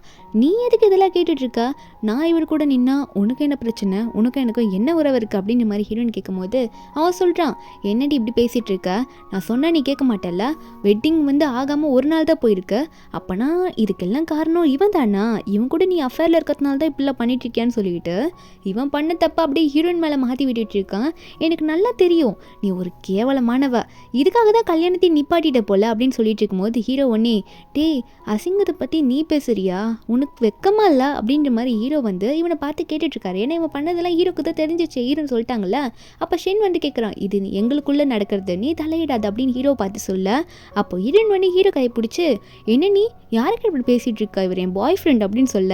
நீ எதுக்கு இதெல்லாம் கேட்டுட்ருக்க, நான் இவர் கூட நின்னா உனக்கு என்ன பிரச்சனை, உனக்கு எனக்கும் என்ன உறவு இருக்குது அப்படின்ற மாதிரி ஹீரோயின் கேட்கும்போது அவன் சொல்கிறான் என்னடி இப்படி பேசிகிட்டு இருக்க, நான் சொன்னால் நீ கேட்க மாட்டேல்ல, வெட்டிங் வந்து ஆகாமல் ஒரு நாள் தான் போயிருக்கு, அப்போனா இதுக்கெல்லாம் காரணம் இவன் தானா, இவன் கூட நீ அஃபேரில் இருக்கிறதுனால தான் இப்படிலாம் பண்ணிட்டு இருக்கியான்னு சொல்லிட்டு இவன் பண்ண தப்பா அப்படியே ஹீரோயின் மேலே மாற்றி விட்டுட்டு இருக்கான். எனக்கு நல்லா தெரியும் நீ ஒரு கேவலமானவ, இதுக்காக தான் கல்யாணத்தை நிப்பாட்டிட்ட போல அப்படின்னு சொல்லிட்டு இருக்கும்போது ஹீரோ ஒன்னே அசிங்கத்தை பற்றி நீ பேசுறியா, உனக்கு வெக்கமா இல்லை அப்படின்ற மாதிரி ஹீரோ வந்து இவனை பார்த்து கேட்டுட்ருக்காரு. ஏன்னா இவன் பண்ணதெல்லாம் ஹீரோக்கு தான் தெரிஞ்சிச்சு, ஹீரோன்னு சொல்லிட்டாங்கல்ல. அப்போ ஷென் வந்து கேட்குறான் இது எங்களுக்குள்ளே நடக்கிறது, நீ தலையிடாது அப்படின்னு ஹீரோ பார்த்து சொல்ல. அப்போ ஹீரோயின் வந்து ஹீரோ கையை பிடிச்சி என்ன நீ யாருக்கு இப்படி பேசிகிட்டு இருக்கா, இவர் என் பாய் ஃப்ரெண்ட் அப்படின்னு சொல்ல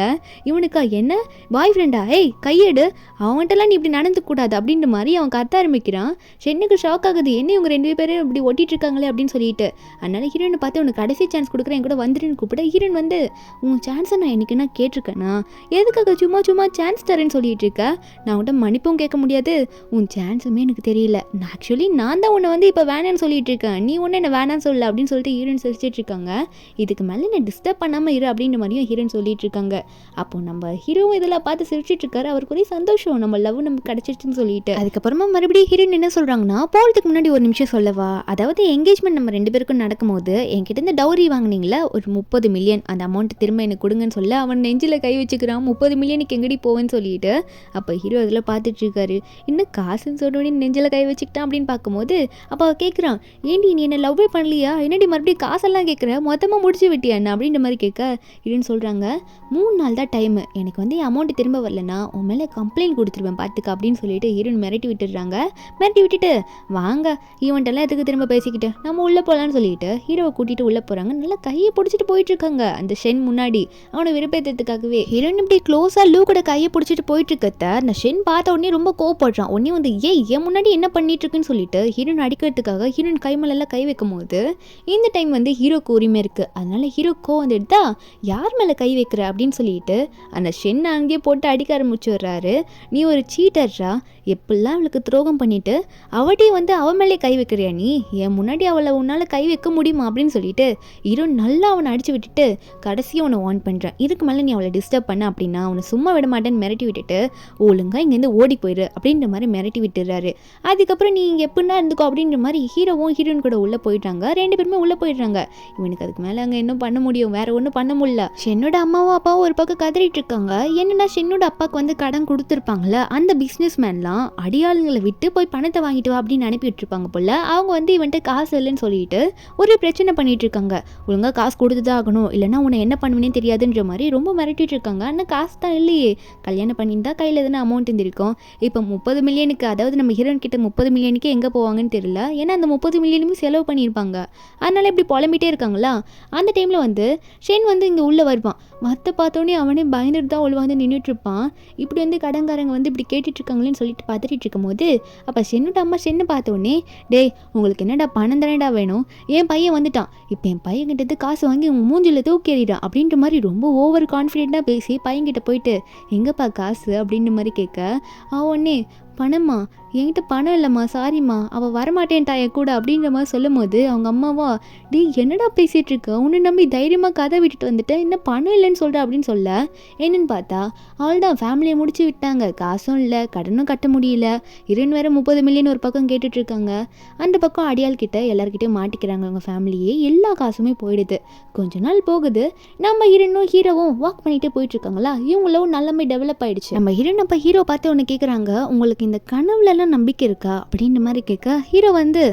இவனுக்கா என்ன பாய் ஃப்ரெண்டா, கையெடு அவன்கிட்டலாம் நீ இப்படி நடந்துக்கூடாது அப்படின்ற மாதிரி அவன் கத்த ஆரம்பிக்கிறான். ஷென்னுக்கு ஷாக் ஆகுது என்ன இவங்க 2 பேரும் இப்படி ஒட்டிட்டு இருக்காங்களே அப்படின்னு சொல்லிட்டு. அதனால ஹீரோயினை பார்த்து உனக்கு கடைசி சான்ஸ் கொடுக்குறேன் என் கூட வந்துருன்னு கூப்பிட ஹீரோயின் வந்து உன் சான்ஸை நான் எனக்கு என்ன கேட்டிருக்கேனா, எதுக்காக சும்மா சான்ஸ் தரேன்னு சொல்லிட்டு இருக்க, நான் உன்கிட்ட மன்னிப்பும் கேட்க முடியாது, உன் சான்ஸுமே எனக்கு தெரியல, நான் ஆக்சுவலி நான் தான் உன்னை வந்து இப்போ வேணான்னு சொல்லிட்டு இருக்கேன், நீ ஒன்று என்ன வேணான்னு சொல்லல அப்படின்னு சொல்லிட்டு ஹீரோயின் சிரிச்சிட்டு இருக்காங்க. இதுக்கு மேலே என்ன டிஸ்டர்ப் பண்ணாமல் இரு அப்படின்ற மாதிரியும் ஹீரோயின் சொல்லிட்டு இருக்காங்க. அப்போ நம்ம ஹீரோவும் இதெல்லாம் பார்த்து சிரிச்சிட்டு இருக்காரு. அவருக்கு ஒரே சந்தோஷம் நம்ம லவ் நமக்கு கிடைச்சிருச்சுன்னு சொல்லிட்டு. அதுக்கப்புறமா மறுபடியும் ஹீரோயின் என்ன சொல்றாங்கன்னா போகிறதுக்கு முன்னாடி ஒரு நிமிஷம் சொல்லவா, அதாவது என்கேஜ்மெண்ட் நம்ம 2 பேருக்கும் நடக்கும்போது என்கிட்ட இந்த டவுரி வாங்கினீங்களா ஒரு 30 மில்லியன், அந்த அமௌண்ட் திரும்ப எனக்கு கொடுங்கன்னு சொல்ல அவன் நெஞ்சில் கை வச்சுக்கிறான். 30 மில்லியனுக்கு எங்கடி போவேன்னு சொல்லிட்டு. அப்போ ஹீரோ அதில் பார்த்துட்டு இருக்காரு, இன்னும் காசுன்னு சொன்னோடனே நெஞ்சில் கை வச்சுக்கிட்டான் அப்படின்னு பார்க்கும்போது அப்போ கேட்குறான் ஏண்டி நீ என்ன லவ்வே பண்ணலையா, என்னடி மறுபடியும் காசெல்லாம் கேட்குற, மொத்தமாக முடிச்சு விட்டியா என்ன அப்படின்ற மாதிரி கேட்க ஹீரோன்னு சொல்கிறாங்க 3 நாள் தான் டைமு, எனக்கு வந்து அமௌண்ட் திரும்ப வரலன்னா உன் மேலே கம்ப்ளைண்ட் கொடுத்துருவேன் பார்த்துக்க அப்படின்னு சொல்லிட்டு ஹீரோயின் மிரட்டி விட்டுடுறாங்க. மிரட்டி விட்டுட்டு வாங்க ஈவெண்ட்டெல்லாம் எதுக்கு திரும்ப பேசிக்கிட்டு நம்ம உள்ளே போகலான்னு சொல்லிட்டு ஹீரோவை கூட்டிகிட்டு உள்ளே போகிறாங்க. நல்லா கையை பிடிச்சிட்டு போயிட்டு இருக்காங்க அந்த ஷென் முன்னாடி அவனை விருப்பத்துக்காகவே. ஹீரோயின் இப்படி க்ளோஸாக லூ கூட கையை பிடிச்சிட்டு போயிட்டு இருக்கத்த அந்த ஷென் பார்த்த உடனே ரொம்ப கோவப்படுறான். உடனே வந்து ஏன் முன்னாடி என்ன பண்ணிட்டு இருக்குன்னு சொல்லிட்டு ஹீரோயின் அடிக்கிறதுக்காக ஹீரோயின் கை மேலெல்லாம் கை வைக்கும் போது இந்த டைம் வந்து ஹீரோக்கு உரிமை இருக்குது. அதனால ஹீரோக்கோ வந்து எடுத்தா யார் மேலே கை வைக்கிற அப்படின்னு சொல்லிட்டு அந்த ஷென்னை அங்கேயே போட்டு அடிக்க ஆரம்பிச்சுடுறாரு. நீ ஒரு சீட்டர்ரா, எப்படிலாம் அவளுக்கு துரோகம் பண்ணிட்டு அவட்டே வந்து அவன் மேலே கை வைக்கிறியா, நீ என் முன்னாடி அவளை உன்னால் கை வைக்க முடியுமா அப்படின்னு சொல்லிட்டு ஹீரோ நல்லா அவனை அடிச்சு விட்டுட்டு கடைசியாக அவனை வார்ன் பண்ணுறான். இதுக்கு மேலே நீ அவளை டிஸ்டர்ப் பண்ண அப்படின்னா அவனை சும்மா சும்மா விட மாட்டேன்னு மிரட்டி விட்டுட்டு ஒழுங்காக இங்கேருந்து ஓடி போயிரு அப்படின்ற மாதிரி மிரட்டி விட்டுறாரு. அதுக்கப்புறம் நீ இங்கே எப்படின்னா இருந்துக்கோ அப்படின்ற மாதிரி ஹீரோவும் ஹீரோயின் கூட உள்ளே போயிட்டாங்க. 2 பேருமே உள்ளே போயிடுறாங்க. இவனுக்கு அதுக்கு மேலே அங்கே என்ன பண்ண முடியும், வேற ஒன்றும் பண்ண முடியல. ஷென்னோட அம்மாவும் அப்பாவும் ஒரு பக்கம் கதறிட்டு இருக்காங்க. என்னன்னா ஷென்னோட அப்பாவுக்கு வந்து கடன் கொடுத்துருப்பாங்கல்ல, அந்த பிஸ்னஸ் மேன்லாம் அடியாளுங்களை விட்டு போய் பணத்தை வாங்கிட்டு வா அப்படின்னு அனுப்பி விட்டுருப்பாங்க போல. அவங்க வந்து இவன்ட்டு காசு இல்லைன்னு சொல்லிட்டு ஒரு பிரச்சனை பண்ணிட்டு இருக்காங்க. ஒழுங்காக காசு கொடுத்து தான் ஆகணும், இல்லைன்னா உன்னை என்ன பண்ணுவேனே தெரியாதுன்ற மாதிரி ரொம்ப மிரட்டிட்டு இருக்காங்க. ஆனால் காசு தான் இல்லையே, கல்யாணம் பண்ணியிருந்தா கையில் எதுனா அமௌண்ட் இருந்திருக்கும். இப்போ 30 மில்லியனுக்கு, அதாவது நம்ம ஹீரோயின் கிட்ட 30 மில்லியனுக்கு எங்கே போவாங்கன்னு தெரியல. ஏன்னா அந்த 30 மில்லியனுமே செலவு பண்ணியிருப்பாங்க. அதனால இப்படி புலம்பிட்டே இருக்காங்களா. அந்த டைமில் வந்து ஷென் வந்து இங்கே உள்ளே வருவான். மற்ற பார்த்தோன்னே அவனே பயந்துட்டு தான் உள்ள வந்து நின்றுட்டு இருப்பான். இப்படி வந்து கடன்காரங்க வந்து இப்படி கேட்டுட்டு இருக்காங்களேன்னு சொல்லிட்டு பார்த்துட்டு இருக்கும் போது அப்போ ஷென்னோட அம்மா ஷென்னு பார்த்தோன்னே, டேய் உங்களுக்கு என்னடா பணம் தானேடா வேணும், என் பையன் வந்துட்டான், இப்போ என் பையன் கிட்டது காசு வாங்கி உங்கள் மூஞ்சில் தூக்கி எறிடான் அப்படின்ற மாதிரி ரொம்ப ஓவர் கான்ஃபிடென்ட்டாக பேசி பையன்கிட்ட போயிட்டு எங்கப்பா காசு அப்படின்ற மாதிரி கேட்க, அவனே பணமா, என்கிட்ட பணம் இல்லைம்மா, சாரிம்மா, அவள் வரமாட்டேன்ட்டா என் கூட அப்படின்ற மாதிரி சொல்லும் போது அவங்க அம்மாவா, டே என்னடா பேசிகிட்டு இருக்க, உன்னை நம்பி தைரியமாக கதை விட்டுட்டு வந்துட்டேன், என்ன பணம் இல்லைன்னு சொல்கிற அப்படின்னு சொல்ல, என்னன்னு பார்த்தா அவள் தான் ஃபேமிலியை முடிச்சு விட்டாங்க, காசும் இல்லை, கடனும் கட்ட முடியல, இரண்டு வேற 30 மில்லியன் ஒரு பக்கம் கேட்டுட்ருக்காங்க. அந்த பக்கம் அடியாள் கிட்ட எல்லாருக்கிட்டையும் மாட்டிக்கிறாங்க அவங்க ஃபேமிலியே, எல்லா காசுமே போயிடுது. கொஞ்ச நாள் போகுது, நம்ம ஹீரோனும் ஹீரோவும் வாக் பண்ணிகிட்டே போயிட்டுருக்காங்களா, இவங்களும் நல்லமே டெவலப் ஆகிடுச்சு. நம்ம ஹீரோன் அப்போ ஹீரோ பார்த்து ஒன்று கேட்குறாங்க, உங்களுக்கு இந்த கனவுலலாம் நம்பிக்கை இருக்கா அப்படின்ற மாதிரி கேட்க, ஹீரோ வந்து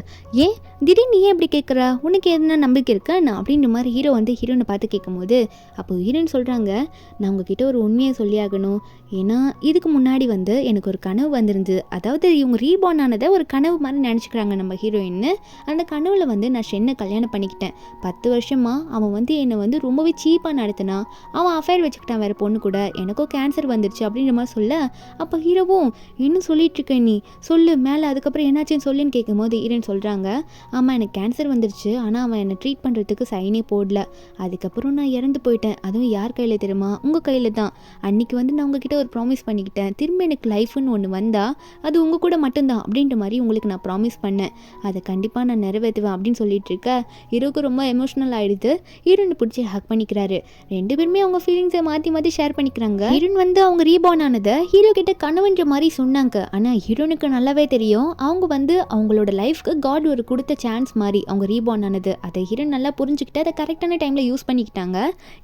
ஏன் திடீர்னு நீ ஏன் இப்படி கேட்குற, உனக்கு எதுனா நம்பிக்கை இருக்கா நான் அப்படின்ற மாதிரி ஹீரோ வந்து ஹீரோனை பார்த்து கேட்கும்போது அப்போ ஹீரோன்னு சொல்கிறாங்க, நான் உங்ககிட்ட ஒரு உண்மையை சொல்லியாகணும், ஏன்னா இதுக்கு முன்னாடி வந்து எனக்கு ஒரு கனவு வந்திருந்து, அதாவது இவங்க ரீபார்ன் ஆனதை ஒரு கனவு மாதிரி நினச்சிக்கிறாங்க நம்ம ஹீரோயின்னு. அந்த கனவுல வந்து நான் ஷென்னை கல்யாணம் பண்ணிக்கிட்டேன், 10 வருஷமாக அவன் வந்து என்னை வந்து ரொம்பவே சீப்பாக நடத்தினான், அவன் அஃபேர் வச்சுக்கிட்டான் வேறு பொண்ணு கூட, எனக்கும் கேன்சர் வந்துருச்சு அப்படின்ற மாதிரி சொல்ல, அப்போ ஹீரோவும் இன்னும் சொல்லிட்டு இருக்க நீ சொல்லு மேலே, அதுக்கப்புறம் என்னாச்சுன்னு சொல்லுன்னு கேட்கும்போது ஹீரோன்னு சொல்கிறாங்க, ஆமாம் எனக்கு கேன்சர் வந்துருச்சு, ஆனால் அவன் என்னை ட்ரீட் பண்ணுறதுக்கு சைனே போடல, அதுக்கப்புறம் நான் இறந்து போயிட்டேன், அதுவும் யார் கையில் தெரியுமா, உங்கள் கையில் தான். அன்றைக்கி வந்து நான் உங்ககிட்ட ஒரு ப்ராமிஸ் பண்ணிக்கிட்டேன், திரும்ப எனக்கு லைஃப்னு ஒன்று வந்தால் அது உங்கள் கூட மட்டும்தான் அப்படின்ற மாதிரி உங்களுக்கு நான் ப்ராமிஸ் பண்ணேன், அதை கண்டிப்பாக நான் நிறைவேற்றுவேன் அப்படின்னு சொல்லிட்டு இருக்க, ஹீரோக்கு ரொம்ப எமோஷ்னல் ஆகிடுது. ஹீரோனை பிடிச்சி ஹக் பண்ணிக்கிறாரு. 2 பேருமே அவங்க ஃபீலிங்ஸை மாற்றி மாற்றி ஷேர் பண்ணிக்கிறாங்க. ஹீரோன் வந்து அவங்க ரீபார்ன் ஆனதை ஹீரோ கிட்ட கனவுன்ற மாதிரி சொன்னாங்க. ஆனால் ஹீரோனுக்கு நல்லாவே தெரியும் அவங்க வந்து அவங்களோட லைஃப்க்கு காட் ஒரு கொடுத்த சான்ஸ் மாதிரி அவங்க ரீபார்ன் ஆனது. அதை ஹீரோன் நல்லா புரிஞ்சுக்கிட்டு அதை கரெக்டான டைமில் யூஸ் பண்ணிக்கிட்டாங்க.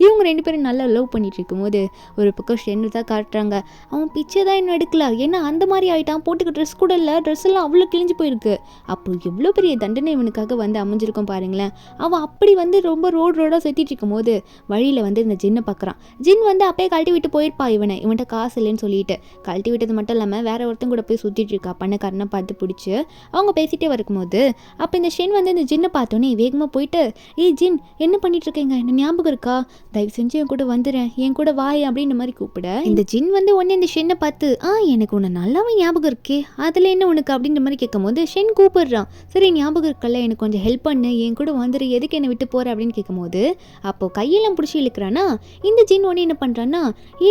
இவங்க 2 பேரும் நல்லா லவ் பண்ணிட்டு இருக்கும்போது ஒரு பக்கம் ஷென்னு தான் காட்டுறாங்க, அவன் பிச்சை தான் இன்னும் எடுக்கல, ஏன்னா அந்த மாதிரி ஆகிட்டான், போட்டுக்க ட்ரெஸ் கூட இல்லை, ட்ரெஸ் எல்லாம் அவ்வளோ கிழிஞ்சு போயிருக்கு. அப்போ எவ்வளோ பெரிய தண்டனை இவனுக்காக வந்து அமைஞ்சிருக்கும் பாருங்களேன். அவன் அப்படி வந்து ரொம்ப ரோடாக சுற்றிட்டு இருக்கும் போது வழியில் வந்து இந்த ஜின்னை பார்க்குறான். ஜின் வந்து அப்பயே கழட்டி விட்டு போயிருப்பா இவன்கிட்ட காசு இல்லைன்னு சொல்லிட்டு, கழட்டி விட்டது மட்டும் இல்லாமல் வேற ஒருத்தன் கூட போய் சுற்றிட்டு இருக்கா, பணக்காரனை பார்த்து பிடிச்சி. அவங்க பேசிகிட்டே வரும்போது அப்போ இந்த ஷென் வந்து இந்த ஜின்னை பார்த்தோன்னே வேகமாக போயிட்டு, ஏய் ஜின் என்ன பண்ணிட்டு இருக்கீங்க, என்ன ஞாபகம் இருக்கா, தயவு செஞ்சு என் கூட வந்துடுறேன், என் கூட வாய் அப்படின்ற மாதிரி கூப்பிட, இந்த ஜின் வந்து உடனே இந்த ஷென்னை பார்த்து எனக்கு உன்னை நல்லாவே ஞாபகம் இருக்கே, அதில் என்ன உனக்கு அப்படின்ற மாதிரி கேட்கும்போது ஷென் கூப்பிடுறான், சரி ஞாபகம் இருக்கல, எனக்கு கொஞ்சம் ஹெல்ப் பண்ணு, என் கூட வந்துரு, எதுக்கு என்னை விட்டு போகிற அப்படின்னு கேட்கும்போது அப்போ கையெல்லாம் பிடிச்சி இழுக்கிறானா. இந்த ஜின் உடனே என்ன பண்ணுறான்னா,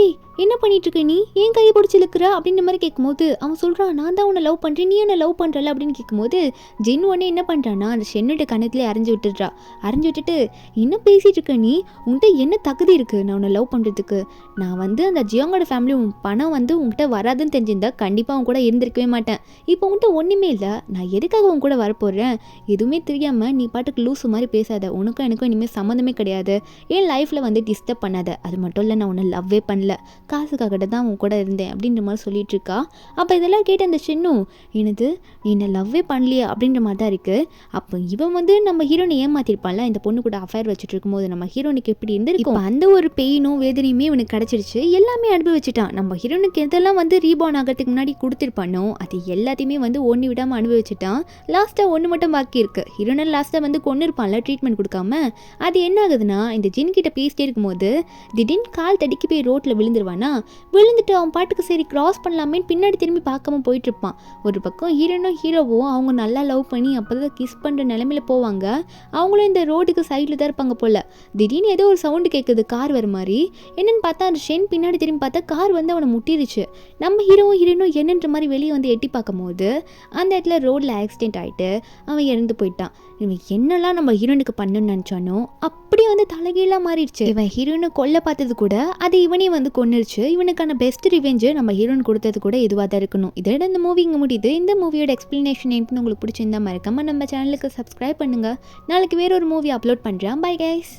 ஏய் என்ன பண்ணிட்டு இருக்க நீ, ஏன் கையை பிடிச்சி இழுக்கிற அப்படின்ற மாதிரி கேட்கும்போது அவன் சொல்கிறான், நான் தான் உன்னை லவ் பண்ணுறேன், நீ என்ன லவ் பண்ணுறல அப்படின்னு கேட்கும்போது ஜின் உடனே என்ன பண்ணுறான்னா அந்த ஷென்னோட கணத்துலேயே அரைஞ்சு விட்டுடுறா. அரைஞ்சு விட்டுட்டு இன்னும் பேசிகிட்டு இருக்க நீ, உன்கிட்ட என்ன தகுதி இருக்குது நான் உன்னை லவ் பண்ணுறதுக்கு, நான் வந்து அந்த ஜியோங்கோட ஃபேமிலி உன் பணம் வந்து உங்ககிட்ட வராதுன்னு தெரிஞ்சிருந்தா கண்டிப்பாக உன் கூட இருந்திருக்கவே மாட்டேன், இப்போ உன்கிட்ட ஒன்றுமே இல்லை, நான் எதுக்காக உன் கூட வரப்போகிறேன், எதுவுமே தெரியாமல் நீ பாட்டுக்கு லூஸு மாதிரி பேசாத, உனக்கும் எனக்கும் இனிமேல் சம்மந்தமே கிடையாது, என் லைஃப்பில் வந்து டிஸ்டர்ப் பண்ணாத, அது மட்டும் இல்லை நான் உன்னை லவ்வே பண்ணல, காசுக்காக தான் உன் கூட இருந்தேன் அப்படின்ற மாதிரி சொல்லிட்டு இருக்கா. அப்போ இதெல்லாம் கேட்டு அந்த ஷென்னும், என்னது நீ என்ன லவ்வே பண்ணலையா அப்படின்ற மாதிரி தான் இருக்குது. அப்போ இவன் வந்து நம்ம ஹீரோனை ஏமாத்திருப்பான்ல, இந்த பொண்ணு கூட அஃபேர் வச்சுட்டு இருக்கும்போது நம்ம ஹீரோனுக்கு எப்படி இருந்திருக்கும், அந்த ஒரு பெயினும் வேதனையுமே இவனுக்கு கிடச்சிருச்சு, எல்லாமே அனுபவிச்சுட்டான். நம்ம ஹீரோனுக்கு எதெல்லாம் வந்து ரீபார்ன் ஆகிறதுக்கு முன்னாடி கொடுத்துருப்பானோ அது எல்லாத்தையுமே வந்து ஒன்று விடாமல் அனுபவிச்சுட்டான். லாஸ்ட்டாக ஒன்று மட்டும் பாக்கி இருக்குது. ஹீரோனை லாஸ்ட்டாக வந்து கொண்டு இருப்பான்ல ட்ரீட்மெண்ட் கொடுக்காம, அது என்ன ஆகுதுன்னா இந்த ஜின் கிட்ட பேசிட்டே இருக்கும்போது திடீர்னு கால் தடிக்கி போய் ரோட்டில் விழுந்துருவானா, விழுந்துட்டு அவன் பாட்டுக்கு சரி கிராஸ் பண்ணலாமே பின்னாடி திரும்பி பார்க்காம போயிட்டு இருப்பான். ஒரு பக்கம் ஹீரோனும் ஹீரோவும் அவங்க நல்லா லவ் பண்ணி அப்போதான் கிஸ் பண்ணுற நிலமையில போவாங்க. அவங்களும் இந்த ரோடுக்கு சைடில் தான் இருப்பாங்க போல். திடீர்னு ஏதோ ஒரு சவுண்டு கேட்குது கார் வர மாதிரி. என்னென்னு பார்த்தா அந்த ஷென் பின்னாடி திரும்பி பார்த்தா கார் வந்து அவனை முட்டிருச்சு. நம்ம ஹீரோயினும் என்னன்ற மாதிரி வெளியே வந்து எட்டி பார்க்கும்போது அந்த இடத்துல ரோடில் ஆக்சிடென்ட் ஆகிட்டு அவன் இறந்து போயிட்டான். இவன் என்னெல்லாம் நம்ம ஹீரோனுக்கு பண்ணணும்னு நினச்சானோ அப்படியே வந்து தலைகீழாக மாறிடுச்சு. இவன் ஹீரோனை கொல்ல பார்த்தது கூட அது இவனே வந்து கொன்னுருச்சு. இவனுக்கான பெஸ்ட் ரிவெஞ்சு நம்ம ஹீரோன் கொடுத்தது கூட இதுவாக தான் இருக்கணும். இதோட இந்த மூவி இங்கே முடியுது. இந்த மூவியோட எக்ஸ்பிளனேஷன் என்னன்னு உங்களுக்கு பிடிச்சிருந்தா மறக்காம நம்ம சேனலுக்கு சப்ஸ்கிரைப் பண்ணுங்கள். நாளைக்கு வேற ஒரு மூவி அப்லோட் பண்ணுறேன். Bye guys.